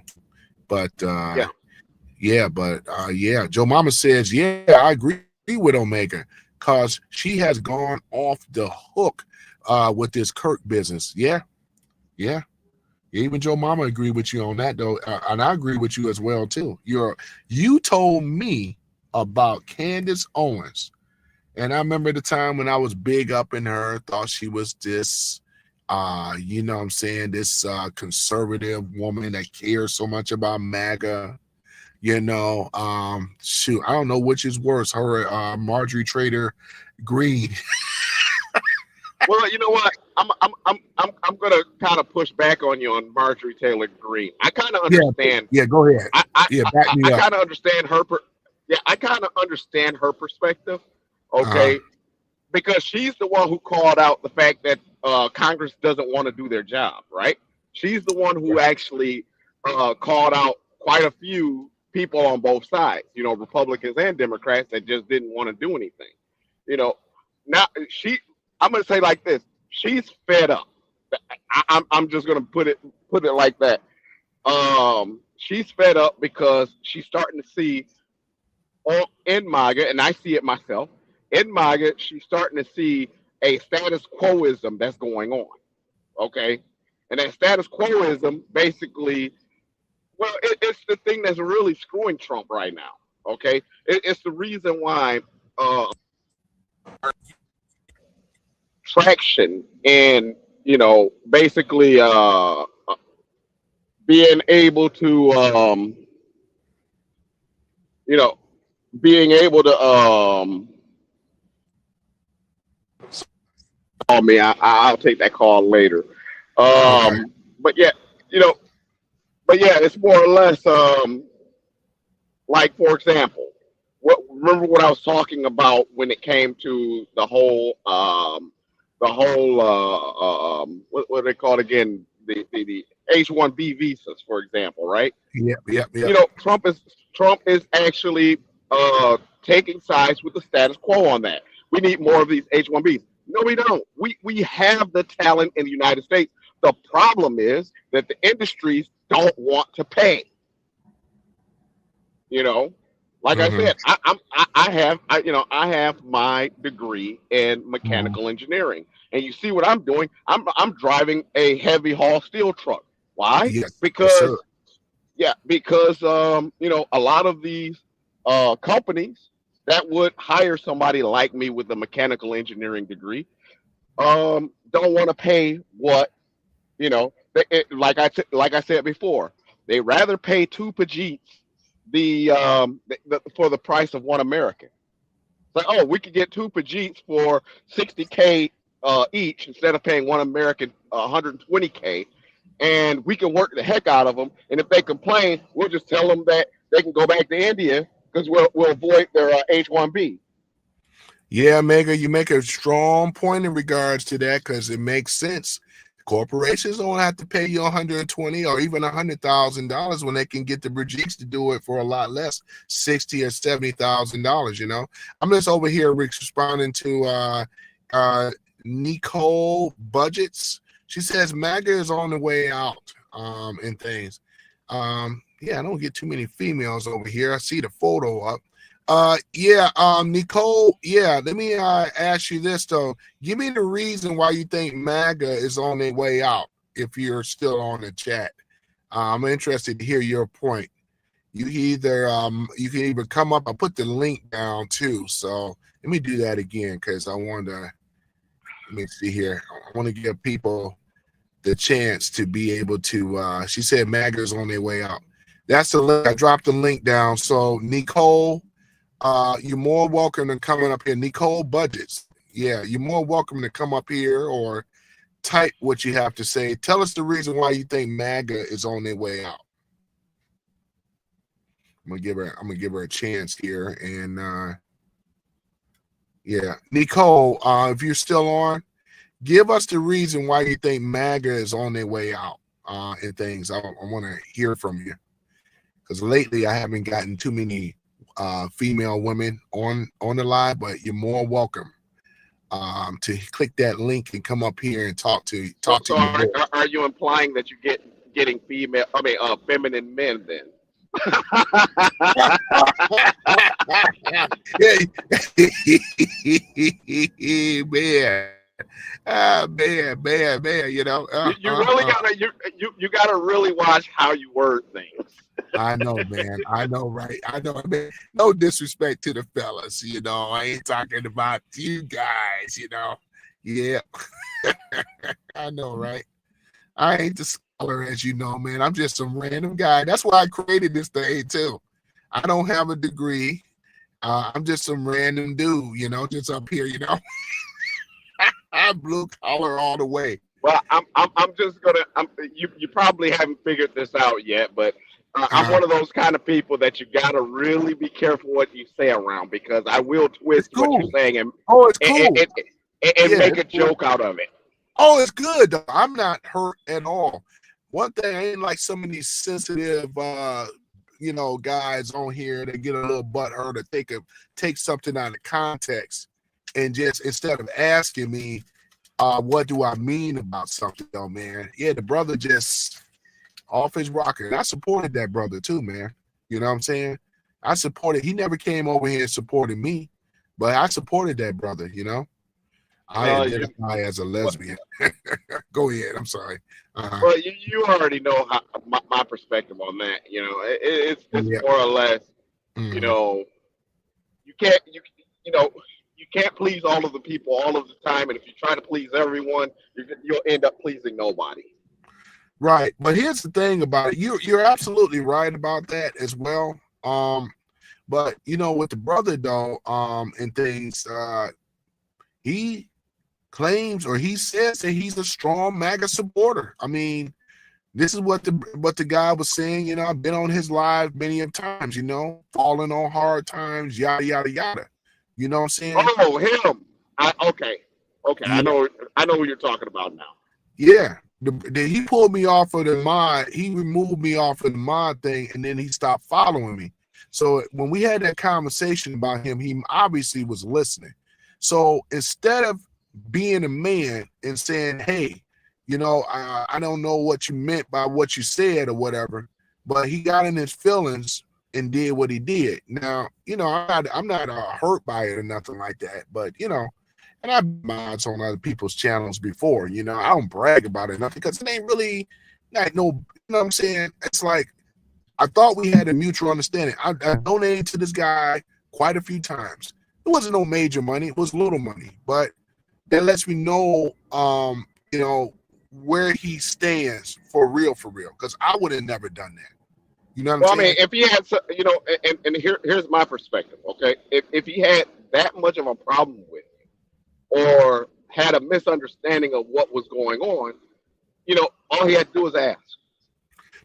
But Joe Mama says, I agree with Omega, because she has gone off the hook with this Kirk business. Yeah. Even Joe Mama agree with you on that, though, and I agree with you as well too. You told me about Candace Owens, and I remember the time when I was big up in her, thought she was this, you know what I'm saying, this conservative woman that cares so much about MAGA. You know, shoot, I don't know which is worse, her Marjorie Taylor Greene. Well, you know what? I'm gonna kind of push back on you on Marjorie Taylor Greene. I kind of understand. Yeah, go ahead. I kind of understand her. I kind of understand her perspective. Okay, because she's the one who called out the fact that Congress doesn't want to do their job. Right? She's the one who actually called out quite a few people on both sides. You know, Republicans and Democrats that just didn't want to do anything. You know, now I'm going to say like this. She's fed up. I'm just going to put it like that. She's fed up because she's starting to see in MAGA, and I see it myself, in MAGA, she's starting to see a status quoism that's going on. Okay, and that status quoism basically, well, it's the thing that's really screwing Trump right now. Okay, it's the reason why traction and basically being able to being able to call me. I'll take that call later. But yeah, it's more or less like, for example, remember what I was talking about when it came to the whole what do they call it again? The H-1B visas, for example, right? Yep. Trump is actually taking sides with the status quo on that. We need more of these H-1Bs. No, we don't. We have the talent in the United States. The problem is that the industries don't want to pay. Like I said, I have my degree in mechanical engineering, and you see what I'm doing. I'm driving a heavy haul steel truck. Why? Yes, because a lot of these companies that would hire somebody like me with a mechanical engineering degree don't want to pay what like I said before. They rather pay 2 Pajits for the price of 1 American. It's like, oh, we could get 2 Pajits for $60K each instead of paying 1 American $120K, and we can work the heck out of them. And if they complain, we'll just tell them that they can go back to India because we'll avoid their H-1B. Yeah, Mega, you make a strong point in regards to that because it makes sense. Corporations don't have to pay you $120,000 or even $100,000 when they can get the Brigittes to do it for a lot less, $60,000 or $70,000. I'm just over here responding to Nicole Budgets. She says MAGA is on the way out and things. I don't get too many females over here. I see the photo up. Nicole, let me ask you this though. Give me the reason why you think MAGA is on their way out if you're still on the chat. I'm interested to hear your point. You can either come up, I put the link down too. So let me do that again because I want to, let me see here. I want to give people the chance to be able to, she said MAGA is on their way out. That's the link. I dropped the link down. So Nicole, you're more welcome to coming up here. Nicole Budgets. Yeah, you're more welcome to come up here or type what you have to say. Tell us the reason why you think MAGA is on their way out. I'm gonna give her a chance here. And Nicole, if you're still on, give us the reason why you think MAGA is on their way out and things. I want to hear from you because lately I haven't gotten too many female women on the live, but you're more welcome to click that link and come up here and talk to you. Are you implying that you're getting feminine men then? Man, you really gotta really watch how you word things. I know, man. I know, right? I know, man. No disrespect to the fellas, I ain't talking about you guys, Yeah. I know, right? I ain't the scholar, as you know, man. I'm just some random guy. That's why I created this thing, too. I don't have a degree. I'm just some random dude, just up here, I'm blue collar all the way. Well, I'm just gonna. You probably haven't figured this out yet, but I'm one of those kind of people that you gotta really be careful what you say around because I will twist what you're saying and make a joke out of it. Oh, it's good though. I'm not hurt at all. One thing, I ain't like some of these sensitive, guys on here that get a little butthurt or take something out of context and just instead of asking me, what do I mean about something, though, man? Yeah, the brother just off his rocker. And I supported that brother too, man. You know what I'm saying? I supported. He never came over here and supported me, but I supported that brother. I identify as a lesbian. Go ahead. I'm sorry. Well, you already know how, my perspective on that. You know, it's more or less. You know, you can't please all of the people all of the time, and if you try to please everyone, you'll end up pleasing nobody. Right, but here's the thing about it. You're absolutely right about that as well. But you know, with the brother though, and things, he claims or he says that he's a strong MAGA supporter. I mean, this is what the guy was saying. You know, I've been on his live many of times. You know, falling on hard times, yada yada yada. You know what I'm saying? Oh, him. Okay. Yeah. I know who you're talking about now. Yeah. He pulled me off of the mod. He removed me off of the mod thing, and then he stopped following me. So when we had that conversation about him, he obviously was listening. So instead of being a man and saying, hey, you know, I don't know what you meant by what you said or whatever, but he got in his feelings and did what he did. Now, you know, I'm not hurt by it or nothing like that, but, you know, and I've mods on other people's channels before, you know, I don't brag about it, nothing, because it ain't really, you know what I'm saying? It's like, I thought we had a mutual understanding. I donated to this guy quite a few times. It wasn't no major money, it was little money, but that lets me know, you know, where he stands for real, because I would have never done that. You know what I'm saying? I mean, if he had, you know, and here's my perspective, okay? If he had that much of a problem with you or had a misunderstanding of what was going on, you know, all he had to do was ask.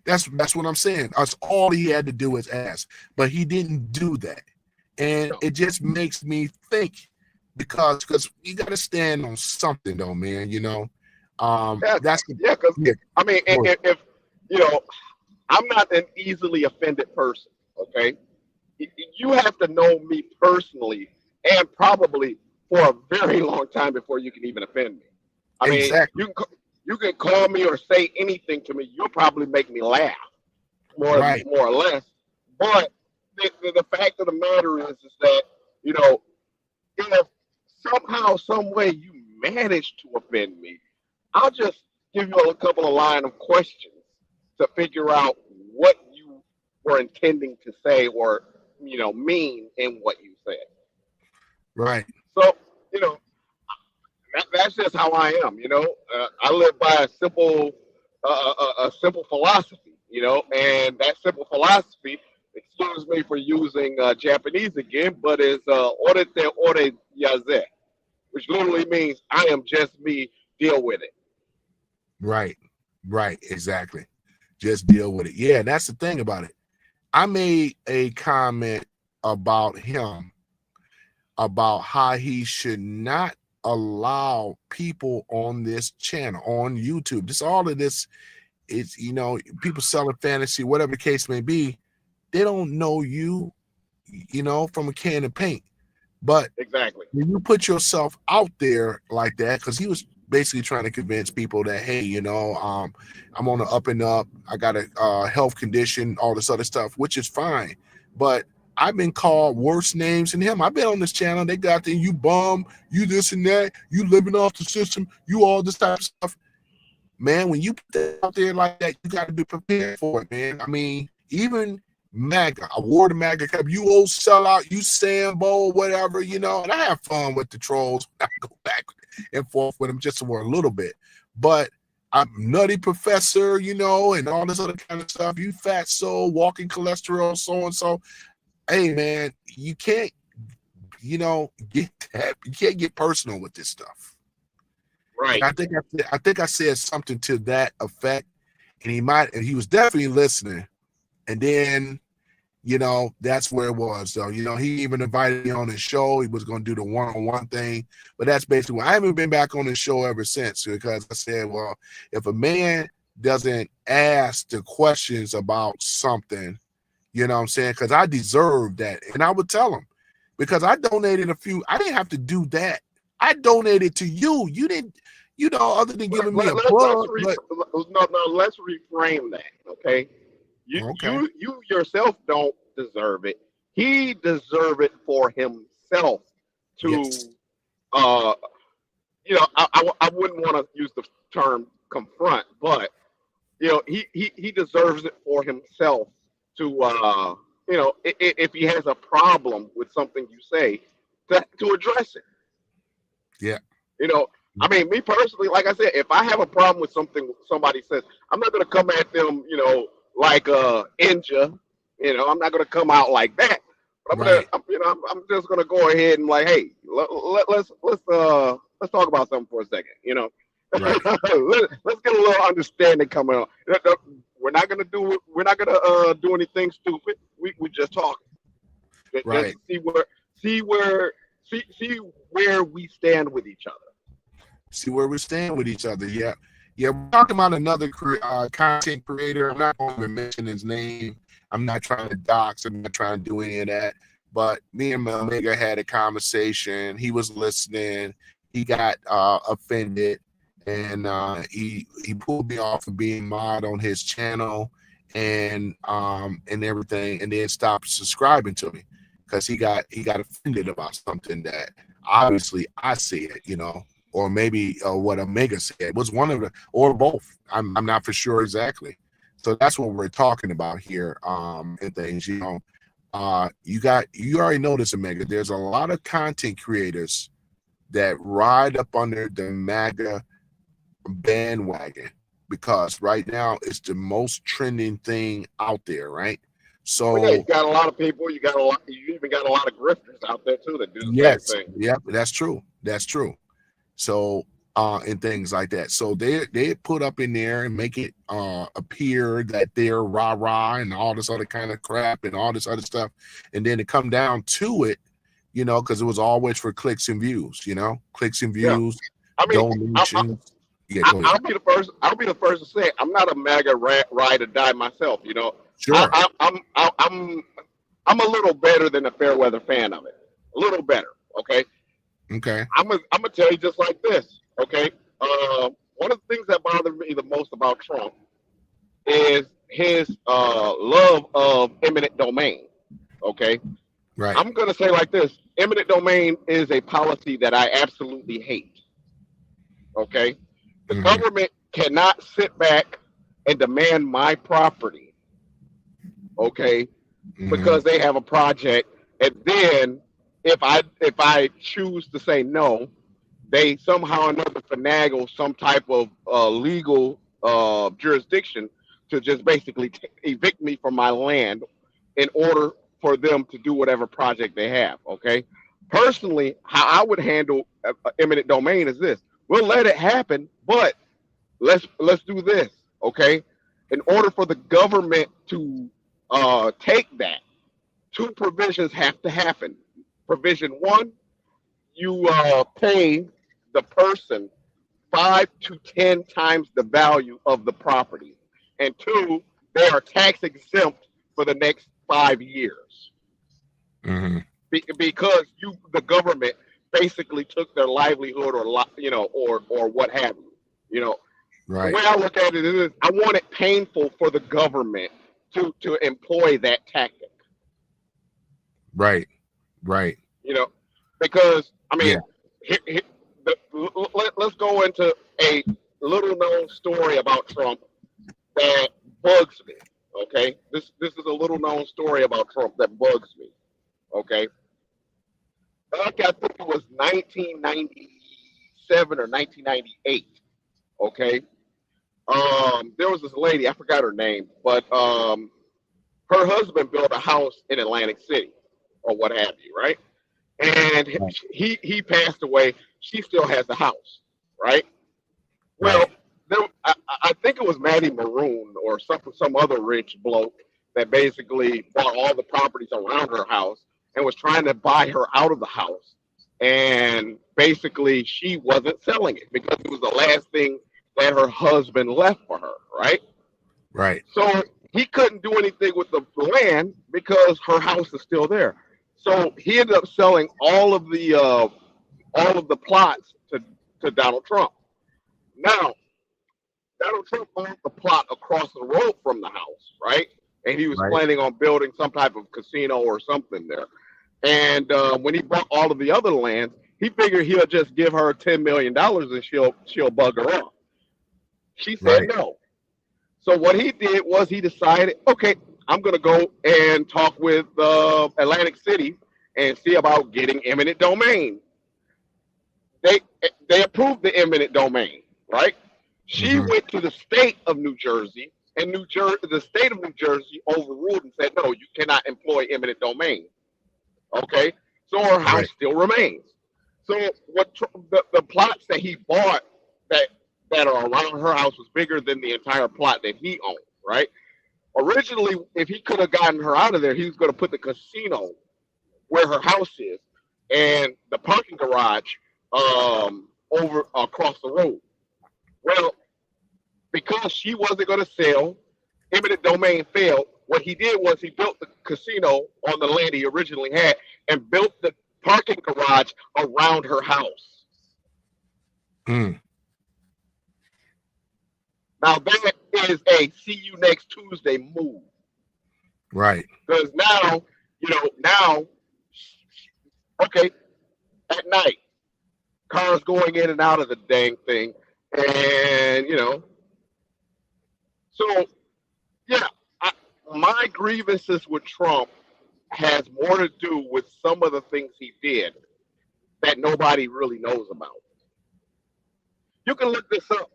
That's what I'm saying. That's all he had to do is ask, but he didn't do that. And it just makes me think because you got to stand on something though, man, you know? I mean, if you know, I'm not an easily offended person, okay? You have to know me personally and probably for a very long time before you can even offend me. I mean, you can call me or say anything to me. You'll probably make me laugh more or less. But the fact of the matter is that, you know, if somehow, some way you manage to offend me, I'll just give you a couple of line of questions to figure out what you were intending to say or, you know, mean in what you said. Right. So, you know, that's just how I am, you know. I live by a simple philosophy, you know, and that simple philosophy, excuse me for using Japanese again, but is orete ore yaze, which literally means I am just me, deal with it. Right, exactly. Just deal with it. Yeah, that's the thing about it. I made a comment about him, about how he should not allow people on this channel, on YouTube. Just all of this, it's, you know, people selling fantasy, whatever the case may be, they don't know you, you know, from a can of paint. But exactly when you put yourself out there like that, because he was basically trying to convince people that, hey, you know, I'm on the up and up, I got a health condition, all this other stuff, which is fine. But I've been called worse names than him. I've been on this channel. They got there, you bum, you this and that, you living off the system, you all this type of stuff. Man, when you put that out there like that, you got to be prepared for it, man. I mean, even MAGA, I wore the MAGA cup, you old sellout, you Sambo, whatever, you know, and I have fun with the trolls. I go back and forth with them just for a little bit. But I'm Nutty Professor, you know, and all this other kind of stuff. You fat soul, walking cholesterol, so and so. Hey man, you can't, you know, get that. You can't get personal with this stuff. Right. And I think I said something to that effect, and he was definitely listening. And then, you know, that's where it was. So, you know, he even invited me on his show. He was going to do the one-on-one thing, but that's basically, I haven't been back on his show ever since, because I said, well, if a man doesn't ask the questions about something, you know what I'm saying? Because I deserve that. And I would tell him, because I donated I didn't have to do that. I donated to you. You didn't, you know, other than giving me a plug. Let's reframe that, okay? You yourself don't deserve it. He deserved it for himself to, you you know, I wouldn't want to use the term confront, but you know, he deserves it for himself to, you know, if he has a problem with something you say, to address it. Yeah. You know, I mean, me personally, like I said, if I have a problem with something somebody says, I'm not going to come at them, you know, like Inja. You know, I'm not going to come out like that. But I'm just going to go ahead and like, hey, let's talk about something for a second. You know, right. let's get a little understanding coming on. We're not going to do anything stupid. We just talking. Right. Just see where we stand with each other. See where we stand with each other. Yeah. Yeah. We're talking about another content creator. I'm not going to mention his name. I'm not trying to dox. I'm not trying to do any of that. But me and Omega had a conversation. He was listening. He got offended, and he pulled me off of being mod on his channel and everything, and then stopped subscribing to me because he got offended about something that obviously I said, you know, or maybe what Omega said. It was one of the, or both. I'm not for sure exactly. So that's what we're talking about here, and things, you know. You already know this, Omega. There's a lot of content creators that ride up under the MAGA bandwagon because right now it's the most trending thing out there, right? So yeah, you got a lot of people. You even got a lot of grifters out there too that do the same thing. Yeah, that's true. That's true. So and things like that. So they put up in there and make it appear that they're rah-rah and all this other kind of crap and all this other stuff. And then to come down to it, you know, because it was always for clicks and views, you know, clicks and views. Yeah. I mean, I'll be the first to say I'm not a MAGA ride or die myself, you know. Sure. I'm a little better than a fair weather fan of it. A little better, okay? Okay. I'm gonna tell you just like this. Okay, one of the things that bothers me the most about Trump is his love of eminent domain. Okay, right. I'm gonna say like this: eminent domain is a policy that I absolutely hate. Okay, the government cannot sit back and demand my property. Okay, because they have a project, and then if I choose to say no, they somehow or another finagle some type of legal jurisdiction to just basically evict me from my land in order for them to do whatever project they have. Okay, personally, how I would handle eminent domain is this: we'll let it happen, but let's do this. Okay, in order for the government to take that, two provisions have to happen. Provision one, you pay the person 5 to 10 times the value of the property, and two, they are tax exempt for the next 5 years. Because the government basically took their livelihood, or you know, or what have you. You know, right. The way I look at it is, I want it painful for the government to employ that tactic. Right. Right. You know, because I mean. Yeah. Let's go into a little known story about Trump that bugs me. Okay, this is a little known story about Trump that bugs me. Okay, back I think it was 1997 or 1998. Okay, there was this lady, I forgot her name, but her husband built a house in Atlantic City or what have you, right? And he passed away. She still has the house, right? Well, I think it was Matty Maroon or some other rich bloke that basically bought all the properties around her house and was trying to buy her out of the house. And basically, she wasn't selling it because it was the last thing that her husband left for her, right? Right. So he couldn't do anything with the land because her house is still there. So he ended up selling all of the plots to Donald Trump. Now, Donald Trump owned the plot across the road from the house, right? And he was planning on building some type of casino or something there. And when he bought all of the other lands, he figured he'll just give her $10 million and she'll bug her off. She said no. So what he did was he decided, okay, I'm going to go and talk with Atlantic City and see about getting eminent domain. They approved the eminent domain, right? She went to the state of New Jersey, and the state of New Jersey overruled and said, no, you cannot employ eminent domain. Okay, so her house still remains. So what the plots that he bought that are around her house was bigger than the entire plot that he owned, right? Originally, if he could have gotten her out of there, he was going to put the casino where her house is and the parking garage over across the road. Well, because she wasn't going to sell, eminent domain failed. What he did was he built the casino on the land he originally had and built the parking garage around her house. Now that is a see you next Tuesday move. Right. Because now, okay, at night, cars going in and out of the dang thing. And, so, yeah, my grievances with Trump has more to do with some of the things he did that nobody really knows about. You can look this up.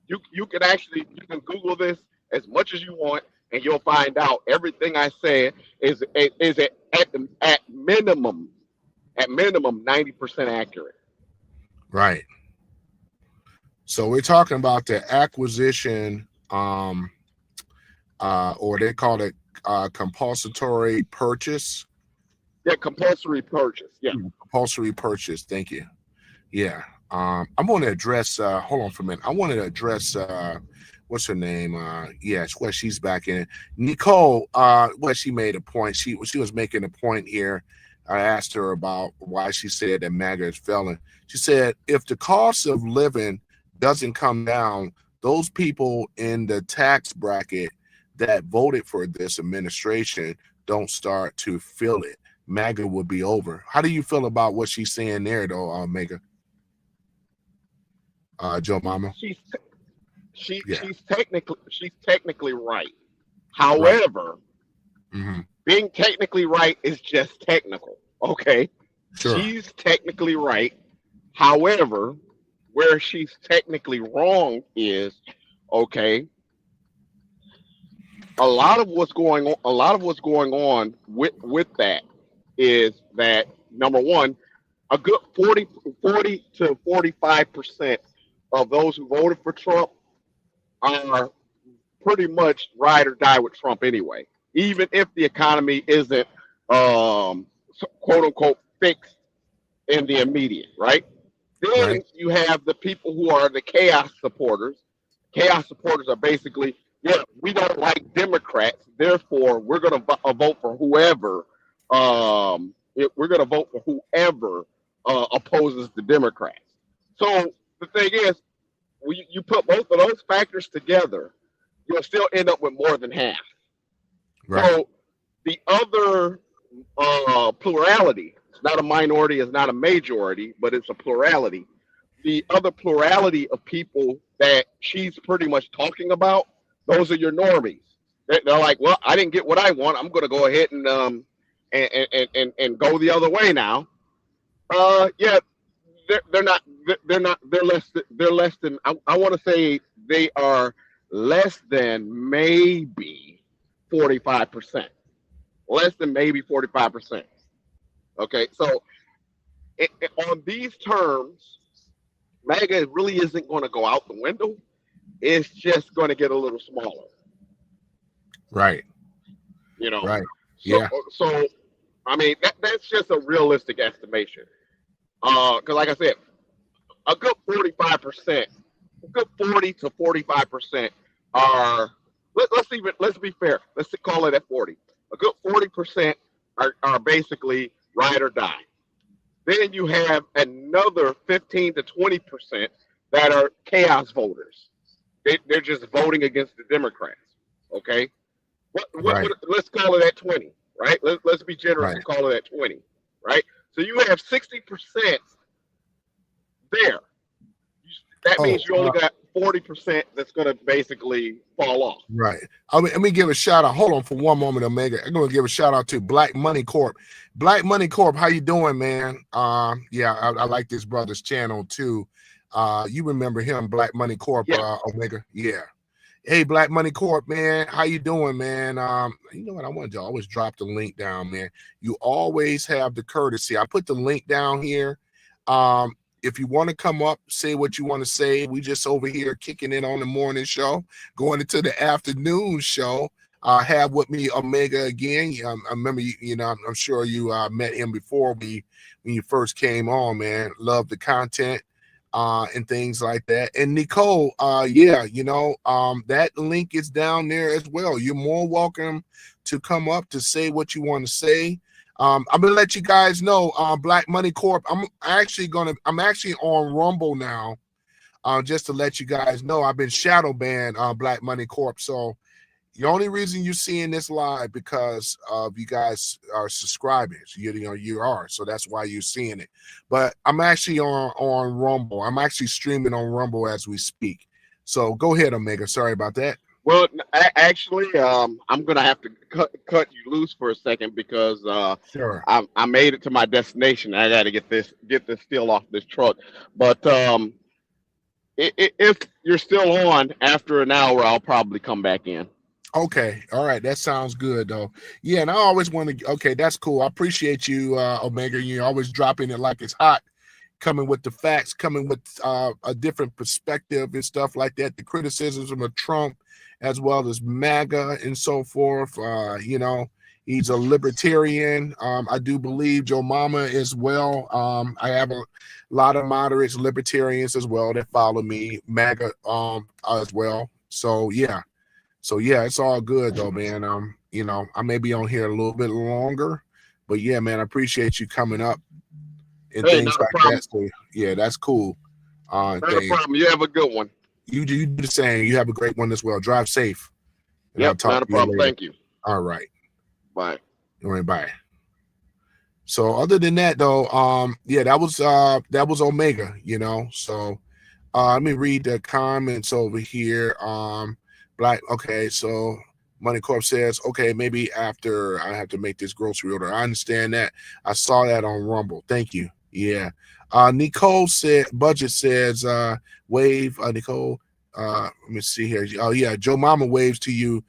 You can Google this as much as you want, and you'll find out everything I said is at minimum 90% accurate. Right. So we're talking about the acquisition, or they call it compulsory purchase. Yeah, compulsory purchase. Yeah, compulsory purchase. Thank you. Yeah. I'm going to address. Hold on for a minute. I wanted to address. What's her name? Yes, where she's back in. Nicole. She made a point. She was making a point here. I asked her about why she said that MAGA is failing. She said if the cost of living doesn't come down, those people in the tax bracket that voted for this administration don't start to feel it, MAGA would be over. How do you feel about what she's saying there, though, Mega? Joe Mama? She's technically right. However, being technically right is just technical. Okay. Sure. She's technically right. However, where she's technically wrong is, okay, a lot of what's going on with that is that, number one, a good 40 to 45% of those who voted for Trump are pretty much ride or die with Trump anyway, even if the economy isn't quote unquote fixed in the immediate, right? Then you have the people who are the chaos supporters. Chaos supporters are basically, yeah, we don't like Democrats, therefore we're going to vote for whoever. We're going to vote for whoever opposes the Democrats. So the thing is, you put both of those factors together, you'll still end up with more than half. Right. So the other plurality, it's not a minority, it's not a majority, but it's a plurality. The other plurality of people that she's pretty much talking about, those are your normies. They're like, well, I didn't get what I want. I'm going to go ahead and go the other way now. Yeah, they're less than I want to say they are less than maybe 45%. Less than maybe 45%. Okay, so on these terms, MAGA really isn't going to go out the window. It's just going to get a little smaller. Right. Right. So, yeah. So, I mean, that's just a realistic estimation. Because, like I said, a good 45%, a good 40 to 45% are. Let's be fair. Let's call it at 40. A good 40% are basically ride or die. Then you have another 15 to 20% that are chaos voters. They're just voting against the Democrats. Okay, let's call it at 20. Right. Let's be generous and call it at 20. Right. So you have 60% there. That means you only got 40% that's going to basically fall off. Right. Let me give a shout out. Hold on for one moment, Omega. I'm going to give a shout out to Black Money Corp. Black Money Corp, how you doing, man? Yeah, I like this brother's channel too. You remember him, Black Money Corp, Omega? Yeah. Hey, Black Money Corp, man. How you doing, man? You know what? I wanted to always drop the link down, man. You always have the courtesy. I put the link down here. If you want to come up, say what you want to say. We just over here kicking it on the morning show, going into the afternoon show. Have with me Omega again. I remember, you know, I'm sure you met him before when you first came on, man. Love the content and things like that. And Nicole, yeah, you know, that link is down there as well. You're more welcome to come up to say what you want to say. I'm gonna let you guys know, Black Money Corp. I'm actually on Rumble now, just to let you guys know. I've been shadow banned on Black Money Corp. So the only reason you're seeing this live because of you guys are subscribers. You are, so that's why you're seeing it. But I'm actually on Rumble. I'm actually streaming on Rumble as we speak. So go ahead, Omega. Sorry about that. Well, actually, I'm gonna have to cut you loose for a second because sure. I made it to my destination. I got to get this steel off this truck. But if you're still on after an hour, I'll probably come back in. Okay, all right, that sounds good though. Yeah, and I always want to. Okay, that's cool. I appreciate you, Omega. You're always dropping it like it's hot, coming with the facts, coming with a different perspective and stuff like that. The criticisms of Trump, as well as MAGA and so forth. You know, he's a libertarian. I do believe Joe Mama as well. I have a lot of moderates, libertarians as well that follow me, MAGA as well. So yeah, it's all good though, man. You know, I may be on here a little bit longer, but yeah, man, I appreciate you coming up and things like that. So yeah, that's cool. Not a problem. You have a good one. You do the same. You have a great one as well. Drive safe. Yep, not a problem. Thank you. All right. Bye. All right, bye. So other than that though, yeah, that was Omega, you know. So let me read the comments over here. Black, okay, so Money Corp says, okay, maybe after I have to make this grocery order. I understand that. I saw that on Rumble. Thank you. Yeah. Nicole said, Budget says, wave, Nicole. Let me see here. Oh, yeah. Joe Mama waves to you,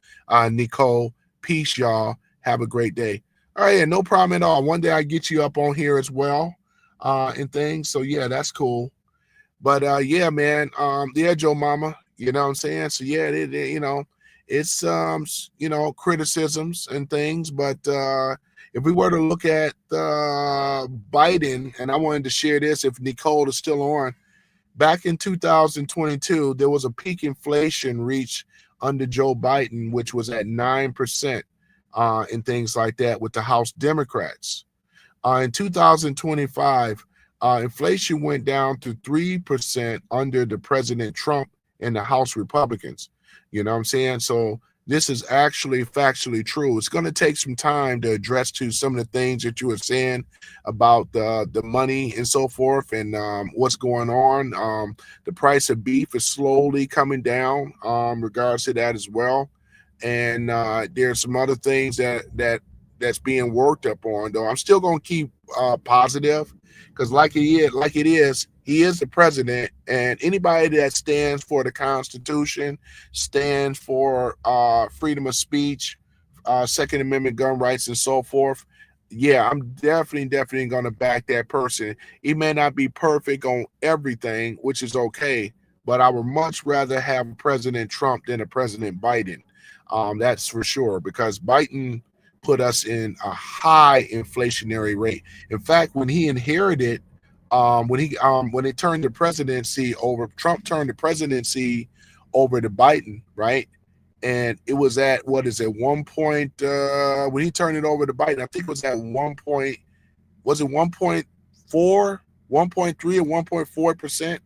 Nicole. Peace, y'all. Have a great day. All right. Yeah, no problem at all. One day I get you up on here as well and things. So, yeah, that's cool. But, yeah, man. Yeah, Joe Mama. You know what I'm saying? So, yeah, you know, it's, you know, criticisms and things. But if we were to look at Biden, and I wanted to share this if Nicole is still on, back in 2022, there was a peak inflation reached under Joe Biden, which was at 9% and things like that with the House Democrats. In 2025, inflation went down to 3% under the President Trump and the House Republicans. You know what I'm saying? So this is actually factually true. It's going to take some time to address to some of the things that you were saying about the money and so forth and what's going on. The price of beef is slowly coming down regards to that as well. And there's some other things that's being worked up on, though. I'm still going to keep positive because like it is, he is the president, and anybody that stands for the Constitution, stands for freedom of speech, Second Amendment gun rights, and so forth. Yeah, I'm definitely going to back that person. He may not be perfect on everything, which is okay, but I would much rather have President Trump than a President Biden. That's for sure, because Biden put us in a high inflationary rate. In fact, when he inherited, when they turned the presidency over, Trump turned the presidency over to Biden, right? And it was at, what is it, 1 point, when he turned it over to Biden, I think it was at 1 point, was it 1.4, 1.3 or 1.4%?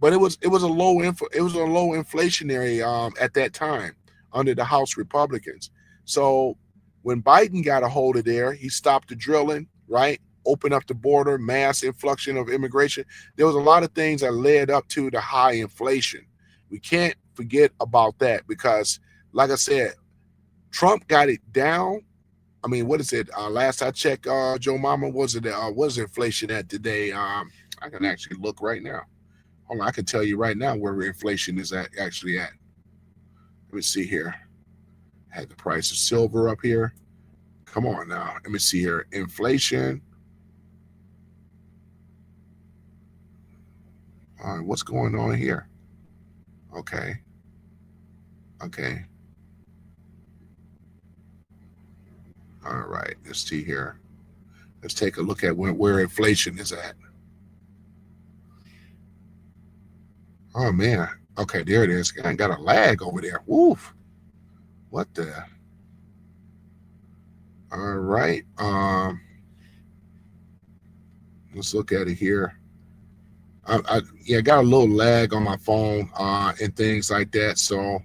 But it was a low inflationary at that time under the House Republicans. So when Biden got a hold of there, he stopped the drilling, right? open up the border, mass influx of immigration. There was a lot of things that led up to the high inflation. We can't forget about that because, like I said, Trump got it down. I mean, what is it? Last I checked, Joe Mama, was inflation at today? I can actually look right now. Hold on, I can tell you right now where inflation is actually at. Let me see here. I had the price of silver up here. Come on now. Let me see here. Inflation. All right, what's going on here? Okay. All right, let's see here. Let's take a look at where inflation is at. Oh man. Okay, there it is. I got a lag over there. Woof. What the? All right. Let's look at it here. I got a little lag on my phone and things like that. So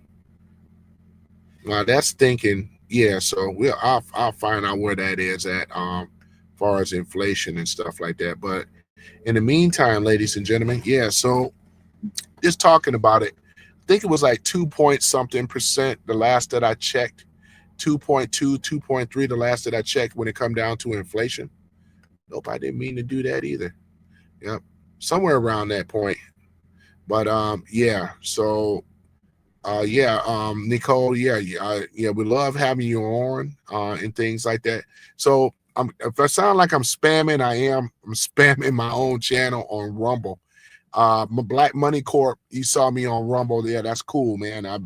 that's thinking. Yeah, so I'll find out where that is at far as inflation and stuff like that. But in the meantime, ladies and gentlemen, yeah, so just talking about it, I think it was like 2-point-something% the last that I checked, 2.2, 2.3 the last that I checked when it come down to inflation. Nope, I didn't mean to do that either. Yep, somewhere around that point. But yeah, so Nicole, we love having you on and things like that. So if I sound like I'm spamming, I'm spamming my own channel on Rumble. My Black Money Corp, you saw me on Rumble. Yeah, that's cool, man. I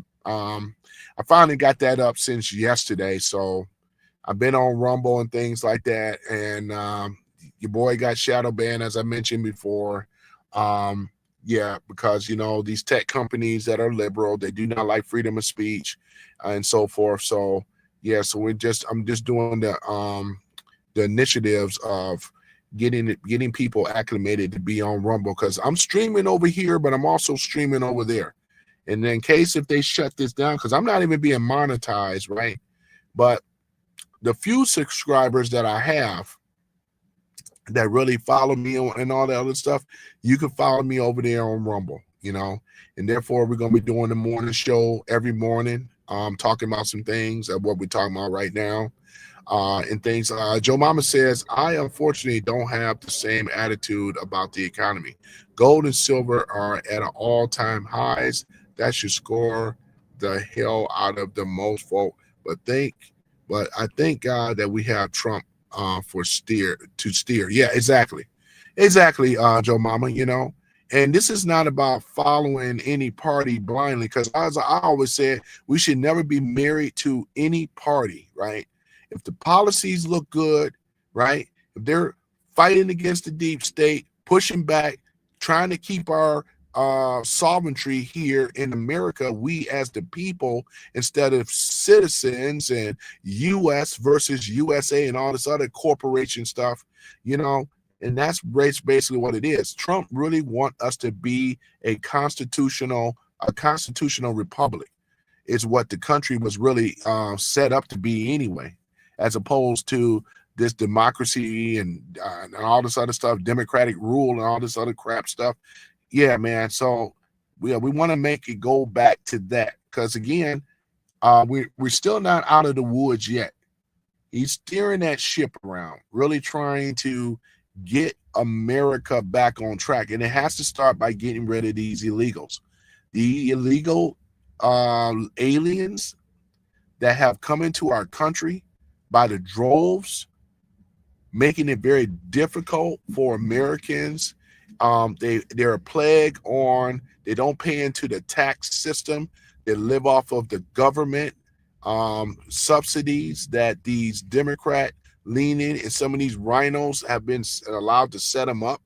finally got that up since yesterday. So I've been on Rumble and things like that. And your boy got shadow banned, as I mentioned before. Yeah, because these tech companies that are liberal, they do not like freedom of speech and so forth. So yeah, so I'm just doing the initiatives of getting people acclimated to be on Rumble, because I'm streaming over here, but I'm also streaming over there. And in case if they shut this down, because I'm not even being monetized, right? But the few subscribers that I have that really follow me and all that other stuff, you can follow me over there on Rumble, and therefore we're going to be doing the morning show every morning, talking about some things of what we're talking about right now, and things. Joe Mama says, I unfortunately don't have the same attitude about the economy. Gold and silver are at an all-time highs. That should score the hell out of the most folk. But I thank God that we have Trump to steer. Yeah, exactly, Joe Mama, and this is not about following any party blindly, because as I always said, we should never be married to any party, right? If the policies look good, right? If they're fighting against the deep state, pushing back, trying to keep our sovereignty here in America, we as the people, instead of citizens and US versus USA and all this other corporation stuff, and that's basically what it is. Trump really want us to be a constitutional republic. Is what the country was really set up to be anyway, as opposed to this democracy and all this other stuff, democratic rule and all this other crap stuff. Yeah, man. So we want to make it go back to that, because again, we're still not out of the woods yet. He's steering that ship around, really trying to get America back on track, and it has to start by getting rid of these illegals, the illegal aliens that have come into our country by the droves, making it very difficult for Americans. They're a plague on, they don't pay into the tax system. They live off of the government subsidies that these Democrat leaning and some of these rhinos have been allowed to set them up.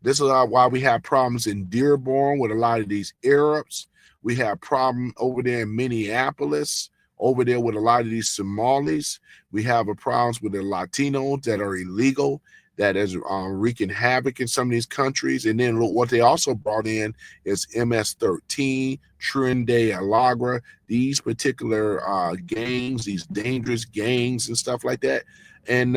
This is why we have problems in Dearborn with a lot of these Arabs. We have problem over there in Minneapolis, over there with a lot of these Somalis. We have a problems with the Latinos that are illegal. that is wreaking havoc in some of these countries. And then look, what they also brought in is MS-13, Trinidad Alagra, these particular gangs, these dangerous gangs and stuff like that. And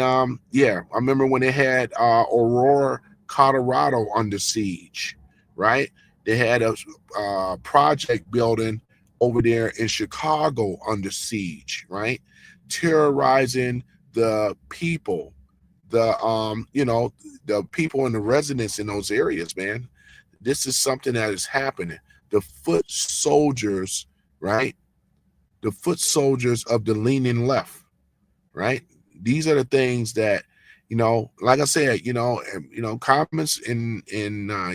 yeah, I remember when they had Aurora, Colorado under siege, right? They had a project building over there in Chicago under siege, right? Terrorizing the people, the people and the residents in those areas, man. This is something that is happening. The foot soldiers, right? The foot soldiers of the leaning left, right? These are the things that, like I said, comments and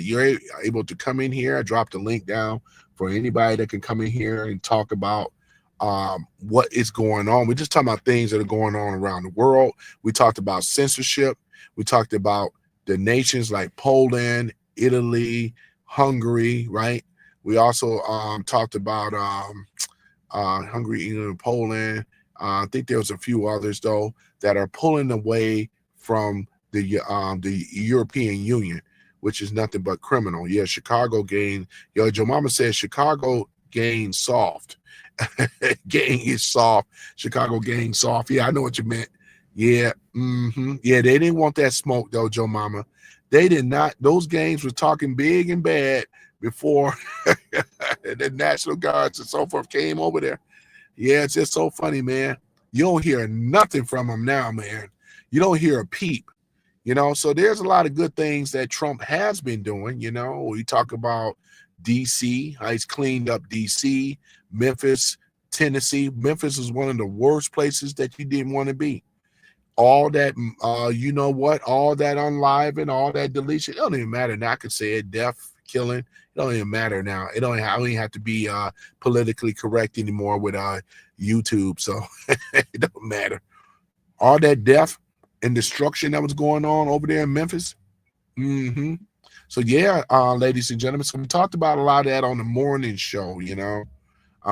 you're able to come in here. I dropped a link down for anybody that can come in here and talk about what is going on. We're just talking about things that are going on around the world. We talked about censorship. We talked about the nations like Poland, Italy, Hungary, right? We also talked about Hungary, England, Poland. I think there was a few others though that are pulling away from the European Union, which is nothing but criminal. Yeah, Chicago gained. Joe Mama says Chicago gained soft. Gang is soft. Chicago gang soft. Yeah, I know what you meant. Yeah, yeah, they didn't want that smoke though, Joe Mama. They did not. Those gangs were talking big and bad before the National Guards and so forth came over there. Yeah, it's just so funny, man. You don't hear nothing from them now, man. You don't hear a peep. So there's a lot of good things that Trump has been doing. We talk about DC, how he's cleaned up DC, Memphis, Tennessee. Memphis is one of the worst places that you didn't want to be. All that, all that unliving, all that deletion, it don't even matter now. I could say it, death, killing, it don't even matter now. I don't even have to be politically correct anymore with YouTube, so it don't matter. All that death and destruction that was going on over there in Memphis. So yeah, ladies and gentlemen, so we talked about a lot of that on the morning show. I'm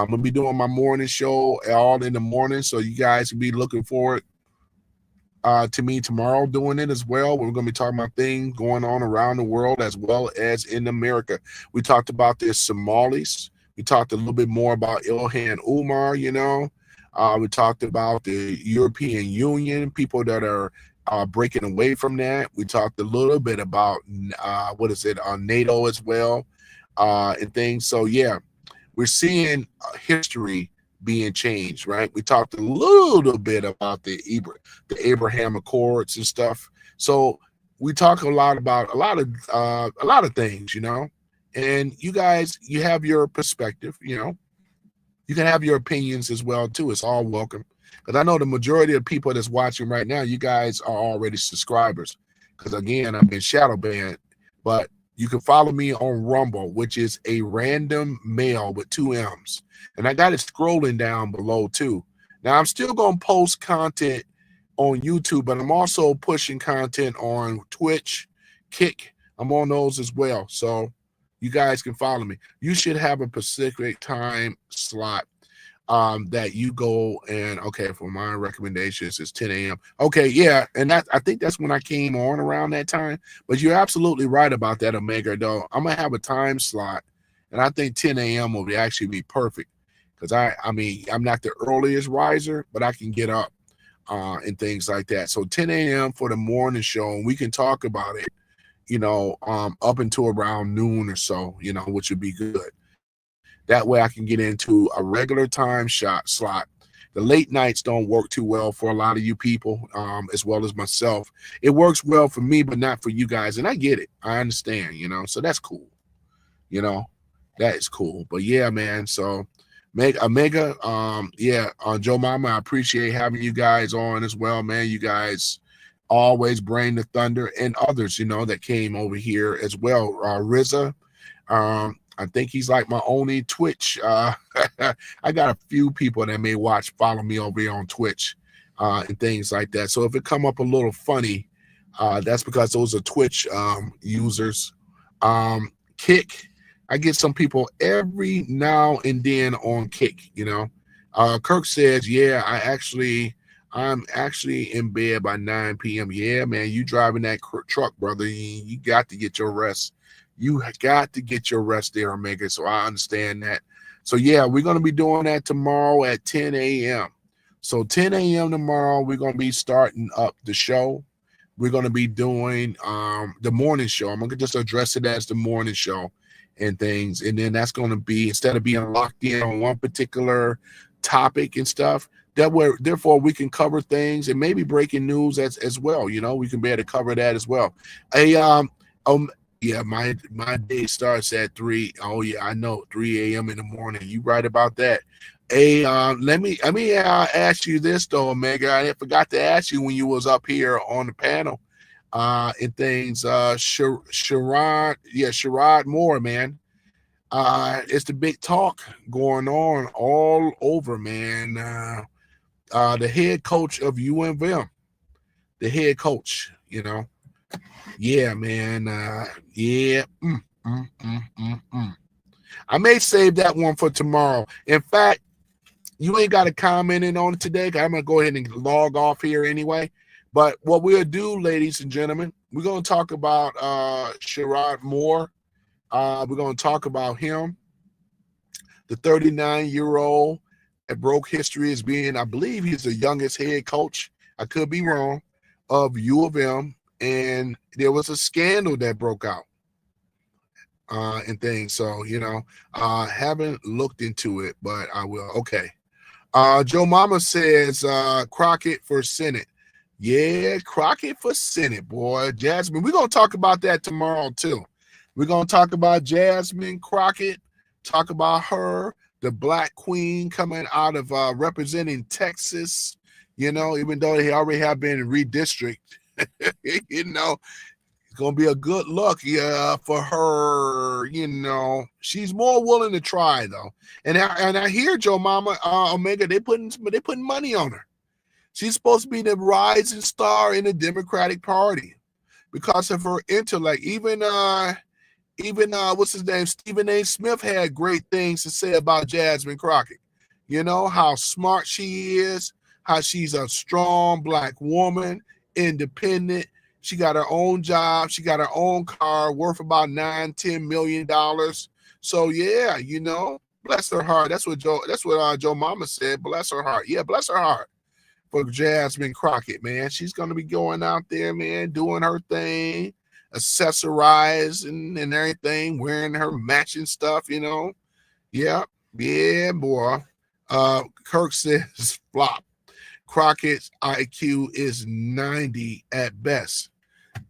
gonna be doing my morning show all in the morning, so you guys can be looking forward to me tomorrow doing it as well. We're gonna be talking about things going on around the world as well as in America. We talked about the Somalis. We talked a little bit more about Ilhan Omar. We talked about the European Union, people that are breaking away from that. We talked a little bit about NATO as well, and things. So yeah, we're seeing history being changed, right? We talked a little bit about the Abraham Accords and stuff. So we talk a lot about a lot of things, and you guys, you have your perspective, you can have your opinions as well too. It's all welcome. Because I know the majority of people that's watching right now, you guys are already subscribers. Because again, I've been shadow banned, but you can follow me on Rumble, which is a random mail with 2 M's. And I got it scrolling down below too. Now I'm still going to post content on YouTube, but I'm also pushing content on Twitch, Kick. I'm on those as well. So you guys can follow me. You should have a Pacific time slot that you go and, okay, for my recommendations, it's 10 a.m. Okay, yeah, and that, I think that's when I came on around that time. But you're absolutely right about that, Omega, though. I'm going to have a time slot, and I think 10 a.m. will actually be perfect. Because, I mean, I'm not the earliest riser, but I can get up and things like that. So 10 a.m. for the morning show, and we can talk about it, up until around noon or so, which would be good. That way I can get into a regular time slot. The late nights don't work too well for a lot of you people, as well as myself. It works well for me, but not for you guys. And I get it. I understand, so that's cool. That is cool. But yeah, man. So Omega, Joe Mama, I appreciate having you guys on as well, man. You guys always bring the thunder, and others, that came over here as well. RZA, I think he's like my only Twitch. I got a few people that may follow me over here on Twitch and things like that. So if it come up a little funny, that's because those are Twitch users. Kick, I get some people every now and then on Kick, Kirk says, yeah, I actually I'm actually in bed by 9 p.m. Yeah, man, you driving that truck, brother. You got to get your rest. You got to get your rest there, Omega. So I understand that. So yeah, we're going to be doing that tomorrow at 10 a.m. So 10 a.m. tomorrow, we're going to be starting up the show. We're going to be doing the morning show. I'm going to just address it as the morning show and things. And then that's going to be, instead of being locked in on one particular topic and stuff, therefore we can cover things and maybe breaking news as well. You know, we can be able to cover that as well. Yeah, my day starts at 3. Oh yeah, I know, 3 a.m. in the morning. You right about that. Hey, let me ask you this though, Omega. I forgot to ask you when you was up here on the panel, and things. Sherrod Moore, man. It's the big talk going on all over, man. The head coach of UNM, the head coach, you know. Yeah, man. Yeah. I may save that one for tomorrow. In fact, you ain't got to comment in on it today. I'm going to go ahead and log off here anyway. But what we'll do, ladies and gentlemen, we're going to talk about Sherrod Moore. We're going to talk about him, the 39-year-old that broke history as being, I believe he's the youngest head coach, I could be wrong, of U of M. And there was a scandal that broke out and things. So, you know, haven't looked into it, but I will. Okay. Joe Mama says Crockett for Senate. Yeah, Crockett for Senate, boy. Jasmine, we're going to talk about that tomorrow, too. We're going to talk about Jasmine Crockett, talk about her, the Black Queen coming out of representing Texas, you know, even though they already have been redistricted. You know, it's gonna be a good look, yeah, for her. You know, she's more willing to try though. And I hear Joe Mama Omega, they putting money on her. She's supposed to be the rising star in the Democratic Party because of her intellect. Even what's his name, Stephen A. Smith had great things to say about Jasmine Crockett. You know how smart she is, how she's a strong Black woman. Independent. She got her own job. She got her own car worth about $9-10 million. So yeah, you know, bless her heart. That's what Joe Mama said. Bless her heart. Yeah, bless her heart for Jasmine Crockett, man. She's gonna be going out there, man, doing her thing, accessorizing and everything, wearing her matching stuff, you know. Yeah, boy. Kirk says flop. Crockett's IQ is 90 at best.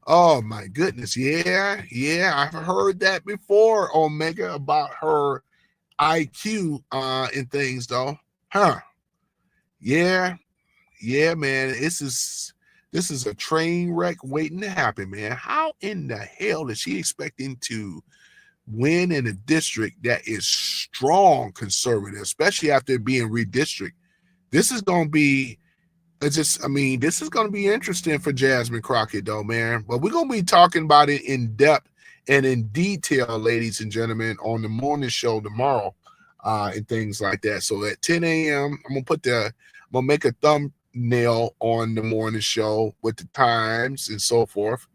Oh my goodness. Yeah. I've heard that before, Omega, about her IQ and things though. Huh. Yeah, man. This is a train wreck waiting to happen, man. How in the hell is she expecting to win in a district that is strong conservative, especially after being redistricted? This is going to be this is going to be interesting for Jasmine Crockett, though, man. But we're going to be talking about it in depth and in detail, ladies and gentlemen, on the morning show tomorrow and things like that. So at 10 a.m., I'm going to make a thumbnail on the morning show with the times and so forth.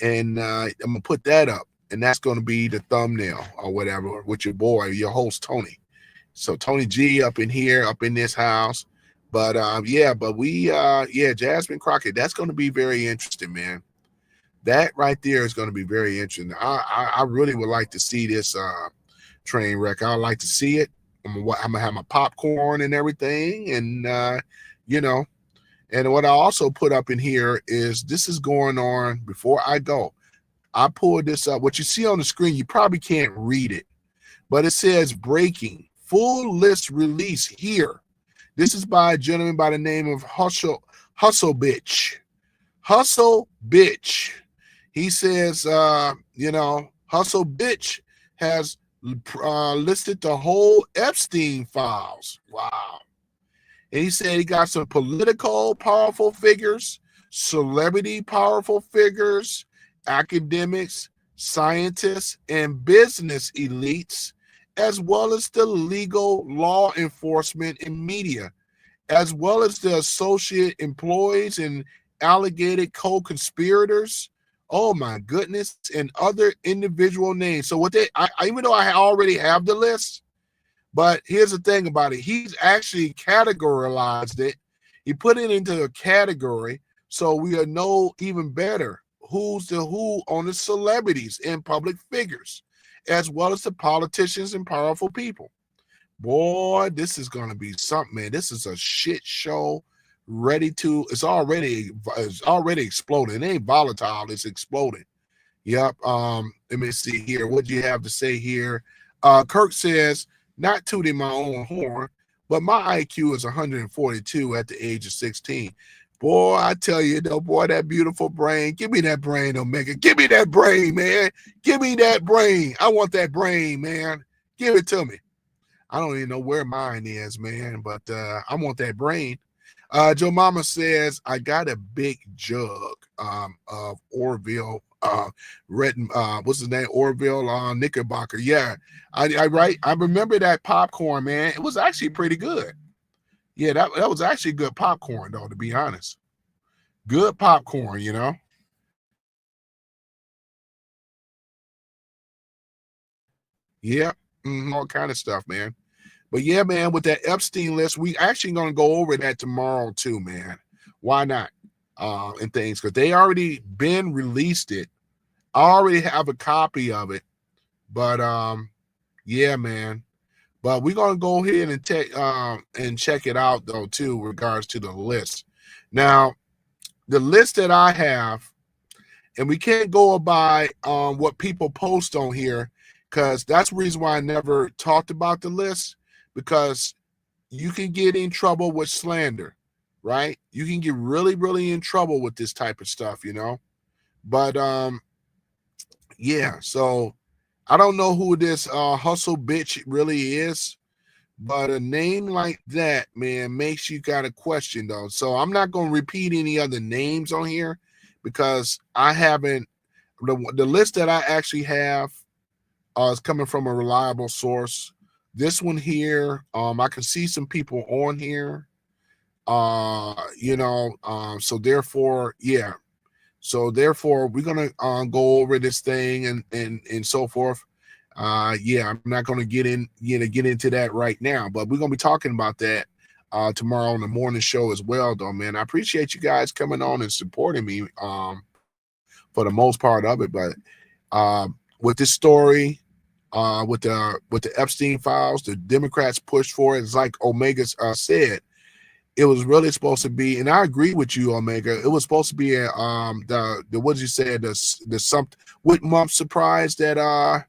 And I'm going to put that up. And that's going to be the thumbnail or whatever with your boy, your host, Tony. So Tony G up in here, up in this house. But Jasmine Crockett, that's going to be very interesting, man. That right there is going to be very interesting. I really would like to see this train wreck. I'd like to see it. I'm gonna have my popcorn and everything, and you know. And what I also put up in here is this is going on before I go. I pulled this up. What you see on the screen, you probably can't read it, but it says breaking full list release here. This is by a gentleman by the name of Hustle Bitch. Hustle Bitch. He says, Hustle Bitch has listed the whole Epstein files. Wow. And he said he got some political powerful figures, celebrity powerful figures, academics, scientists, and business elites, as well as the legal law enforcement and media. as well as the associate employees and alleged co-conspirators. Oh my goodness, and other individual names. So what I even though I already have the list, but here's the thing about it. He's actually categorized it. He put it into a category so we know even better who's the who on the celebrities and public figures, as well as the politicians and powerful people. Boy, this is going to be something, man. This is a shit show it's already exploding. It ain't volatile, it's exploding. Yep. Let me see here. What do you have to say here? Kirk says, not tooting my own horn, but my IQ is 142 at the age of 16. Boy, I tell you though, boy, that beautiful brain. Give me that brain, Omega. Give me that brain, man. Give me that brain. I want that brain, man. Give it to me. I don't even know where mine is, man, but I want that brain. Joe Mama says, I got a big jug of Orville, what's his name? Orville Knickerbocker. Yeah, I remember that popcorn, man. It was actually pretty good. Yeah, that was actually good popcorn, though, to be honest. Good popcorn, you know. Yeah, all kind of stuff, man. But yeah, man, with that Epstein list, we actually going to go over that tomorrow too, man. Why not? And things, because they already been released it. I already have a copy of it. But yeah, man. But we're going to go ahead and check it out, though, too, in regards to the list. Now, the list that I have, and we can't go by what people post on here, because that's the reason why I never talked about the list, because you can get in trouble with slander, right? You can get really, really in trouble with this type of stuff, you know? But, yeah, so I don't know who this hustle bitch really is, but a name like that, man, makes you got a question, though. So I'm not going to repeat any other names on here because I haven't, the list that I actually have is coming from a reliable source. This one here, I can see some people on here, you know, so therefore, yeah. So therefore, we're gonna go over this thing and so forth. Yeah, I'm not gonna get into that right now, but we're gonna be talking about that tomorrow on the morning show as well, though, man. I appreciate you guys coming on and supporting me for the most part of it, but with this story. With the Epstein files, the Democrats pushed for it. It's like Omega said, it was really supposed to be, and I agree with you, Omega. It was supposed to be the what you said, the something what month surprise that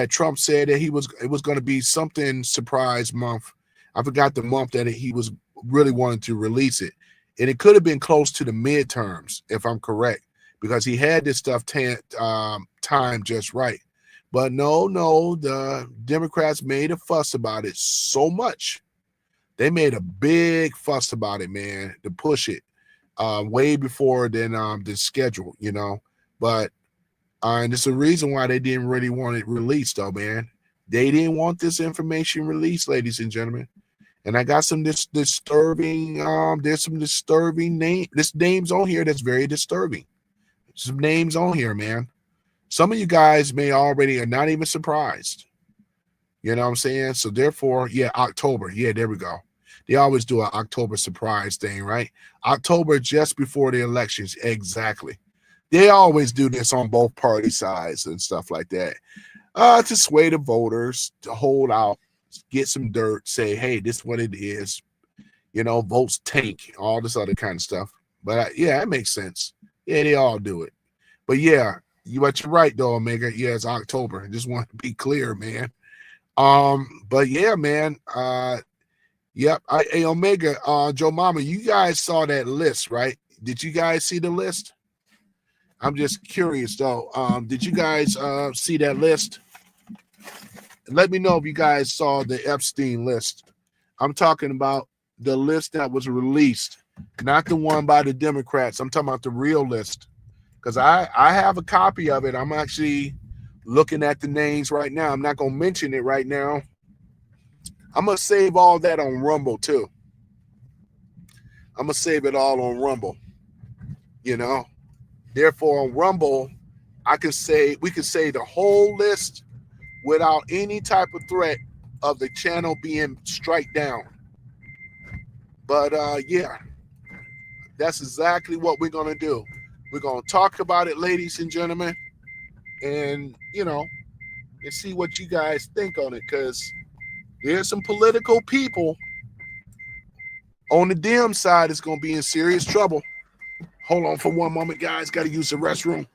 Trump said that it was going to be something surprise month. I forgot the month that he was really wanting to release it, and it could have been close to the midterms if I'm correct, because he had this stuff timed just right. But no, the Democrats made a fuss about it so much. They made a big fuss about it, man, to push it way before than the schedule, you know. But and it's a reason why they didn't really want it released, though, man. They didn't want this information released, ladies and gentlemen. And I got some disturbing, there's some disturbing names on here that's very disturbing. Some names on here, man. Some of you guys may already are not even surprised. You know what I'm saying? So therefore, yeah, October. Yeah, there we go. They always do an October surprise thing, right? October just before the elections. Exactly. They always do this on both party sides and stuff like that. To sway the voters, to hold out, get some dirt, say, hey, this is what it is. You know, votes tank, all this other kind of stuff. But yeah, it makes sense. Yeah, they all do it. But yeah, you're right though, Omega. Yeah, it's October. I just want to be clear, man. But yeah, man. Yep. Hey, Omega, Joe Mama, you guys saw that list, right? Did you guys see the list? I'm just curious though. Did you guys see that list? Let me know if you guys saw the Epstein list. I'm talking about the list that was released, not the one by the Democrats. I'm talking about the real list. Because I have a copy of it. I'm actually looking at the names right now. I'm not going to mention it right now. I'm going to save all that on Rumble, too. I'm gonna save it all on Rumble. You know, therefore on Rumble, we can say the whole list without any type of threat of the channel being strike down. But yeah, that's exactly what we're gonna do. We're gonna talk about it, ladies and gentlemen, and and see what you guys think on it, because there's some political people on the Dem side is gonna be in serious trouble. Hold on for one moment, guys. Got to use the restroom.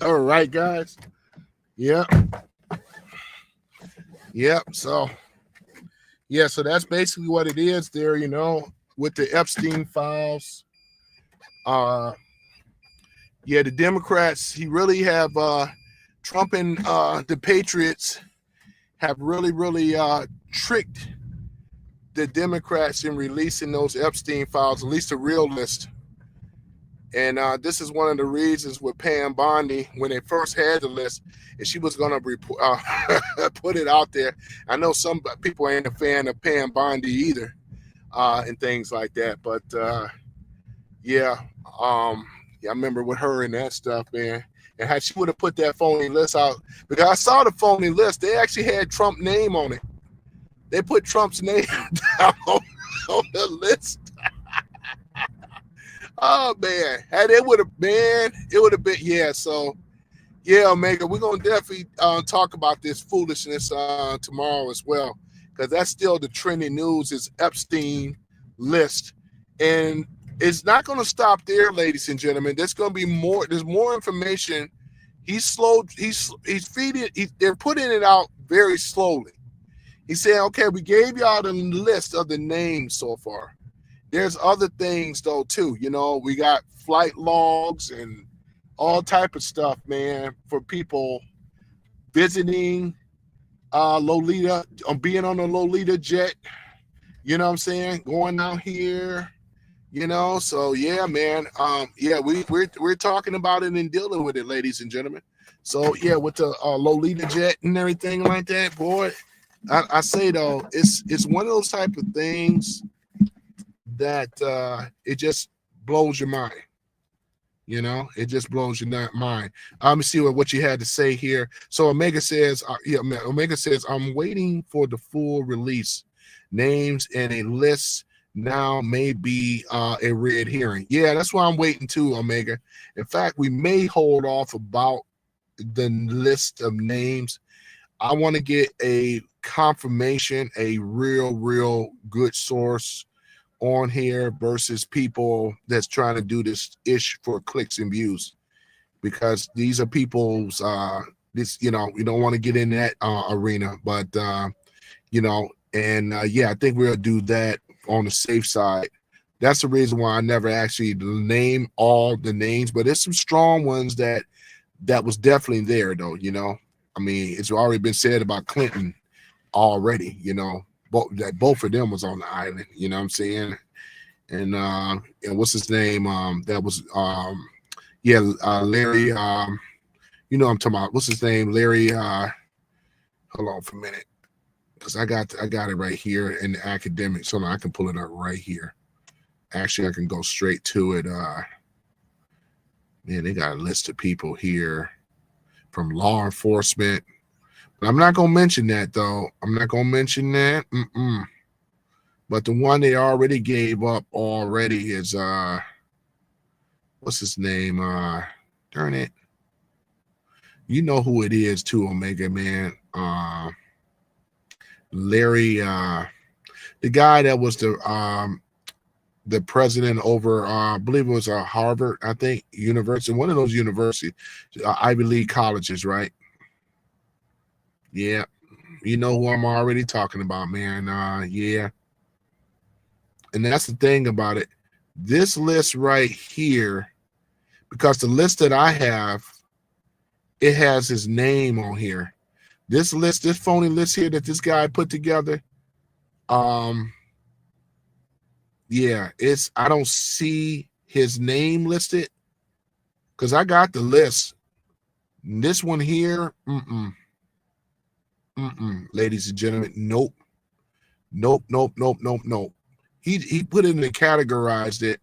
All right, guys. Yep. So that's basically what it is there, with the Epstein files. The Democrats, he really have Trump and the Patriots have really tricked the Democrats in releasing those Epstein files, at least the real list. And this is one of the reasons with Pam Bondi, when they first had the list, and she was going to put it out there. I know some people ain't a fan of Pam Bondi either, and things like that. But I remember with her and that stuff, man. And how she would have put that phony list out, because I saw the phony list. They actually had Trump's name on it. They put Trump's name down on the list. Oh man, it would have been, So yeah, Omega, we're gonna definitely talk about this foolishness tomorrow as well, because that's still the trending news is Epstein list, and it's not gonna stop there, ladies and gentlemen. There's gonna be more. There's more information. He's slow. He's feeding. They're putting it out very slowly. He's saying, okay, we gave y'all the list of the names so far. There's other things though too, we got flight logs and all type of stuff, man, for people visiting Lolita, being on a Lolita jet, you know what I'm saying, going out here, so yeah, man, we're talking about it and dealing with it, ladies and gentlemen. So yeah, with the Lolita jet and everything like that, boy, I say though, it's one of those type of things that it just blows your mind. It just blows your mind. Let me see what you had to say here. So Omega says, I'm waiting for the full release. Names and a list now may be a red herring. Yeah, that's why I'm waiting too, Omega. In fact, we may hold off about the list of names. I want to get a confirmation, a real good source on here versus people that's trying to do this ish for clicks and views, because these are people's we don't want to get in that arena, but I think we'll do that on the safe side. That's the reason why I never actually name all the names, but there's some strong ones that was definitely there though. I mean, it's already been said about Clinton already, that both of them was on the island, you know what I'm saying? And what's his name? That was Larry, I'm talking about, what's his name? Larry, hold on for a minute, because I got it right here in the academic, so I can pull it up right here. Actually, I can go straight to it. Man, they got a list of people here from law enforcement. But I'm not going to mention that, though. I'm not going to mention that. But the one they already gave up already is, what's his name? Darn it. You know who it is, too, Omega, man. Larry, the guy that was the president over, I believe it was Harvard, I think, university, one of those universities, Ivy League colleges, right? Yeah, you know who I'm already talking about, man. Yeah, and that's the thing about it. This list right here, because the list that I have, it has his name on here. This list, this phony list here that this guy put together, yeah, I don't see his name listed because I got the list. This one here, ladies and gentlemen, nope. He put it and categorized it,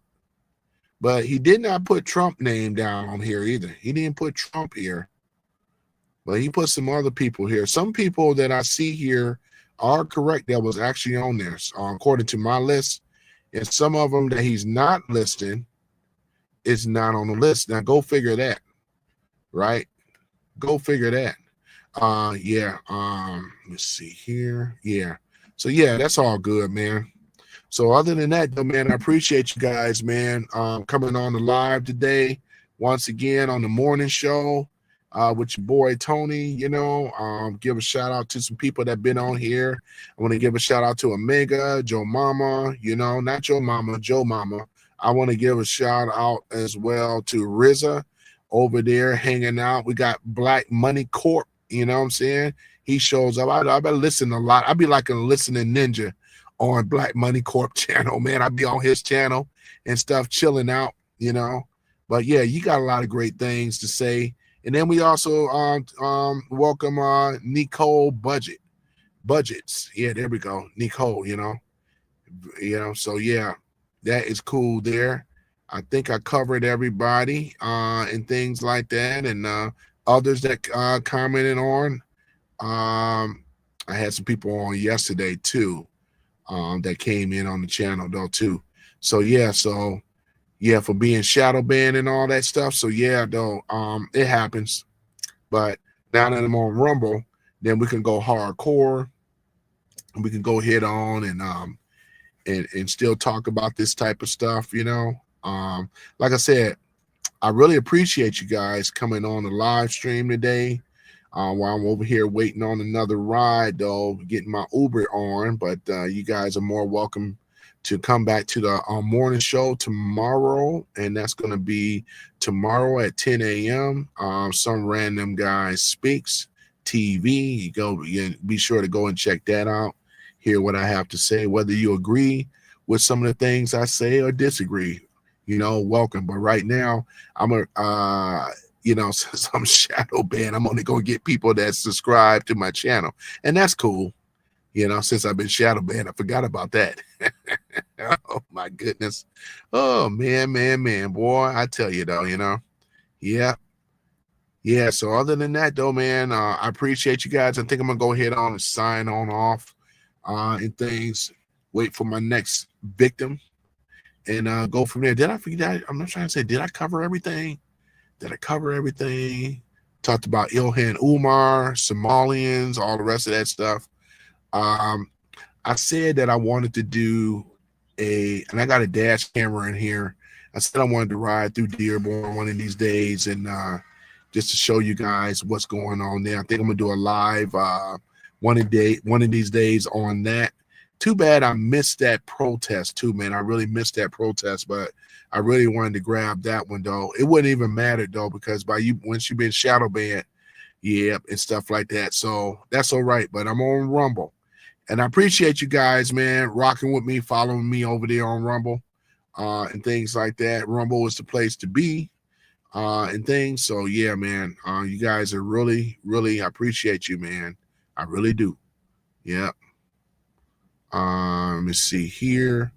but he did not put Trump name down on here either. He didn't put Trump here, but he put some other people here. Some people that I see here are correct that was actually on there, according to my list. And some of them that he's not listing is not on the list. Now go figure that, right? Go figure that. Yeah. Let's see here. Yeah. So yeah, that's all good, man. So other than that, though, man, I appreciate you guys, man, coming on the live today once again on the morning show with your boy Tony. You know, give a shout out to some people that been on here. I want to give a shout out to Omega, Joe Mama. You know, not Joe Mama, Joe Mama. I want to give a shout out as well to RZA over there hanging out. We got Black Money Corp. You know what I'm saying? He shows up. I've been listening a lot. I'd be like a listening ninja on Black Money Corp channel, man. I'd be on his channel and stuff, chilling out, you know. But yeah, you got a lot of great things to say. And then we also welcome Nicole Budgets. Yeah, there we go. Nicole, you know, so yeah, that is cool there. I think I covered everybody and things like that, and others that commented on. I had some people on yesterday too that came in on the channel though too. So yeah, for being shadow banned and all that stuff. So yeah, though, it happens. But now that I'm on Rumble, then we can go hardcore and we can go head on and still talk about this type of stuff, you know. Like I said, I really appreciate you guys coming on the live stream today. While I'm over here waiting on another ride, though, getting my Uber on. But you guys are more welcome to come back to the morning show tomorrow, and that's going to be tomorrow at 10 a.m. Some random guy speaks TV. You be sure to go and check that out. Hear what I have to say, whether you agree with some of the things I say or disagree. You know, welcome. But right now, you know, since I'm shadow banned, I'm only going to get people that subscribe to my channel, and that's cool. You know, since I've been shadow banned, I forgot about that. Oh my goodness. Oh man, boy, I tell you though, you know. Yeah. So other than that though, man, I appreciate you guys. I think I'm gonna go ahead on and sign on off and things. Wait for my next victim and go from there. Did I forget? I'm not trying to say, did I cover everything? Talked about Ilhan Umar, Somalians, all the rest of that stuff. I said that I wanted to do and I got a dash camera in here. I said I wanted to ride through Dearborn one of these days and just to show you guys what's going on there. I think I'm gonna do a live one of these days on that. Too bad I missed that protest too, man. I really missed that protest, but I really wanted to grab that one though. It wouldn't even matter though, because once you've been shadow banned, yeah, and stuff like that. So that's all right. But I'm on Rumble. And I appreciate you guys, man, rocking with me, following me over there on Rumble and things like that. Rumble is the place to be and things. So, yeah, man, you guys are really, really, I appreciate you, man. I really do. Yeah. Let me see here.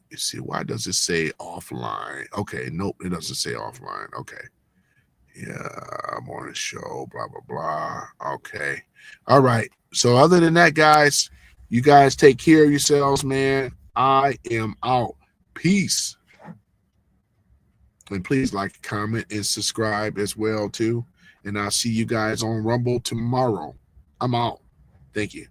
You see, why does it say offline? Okay, nope, it doesn't say offline. Okay. Yeah, morning show, blah, blah, blah. Okay. All right. So other than that, guys, you guys take care of yourselves, man. I am out. Peace. And please like, comment, and subscribe as well, too. And I'll see you guys on Rumble tomorrow. I'm out. Thank you.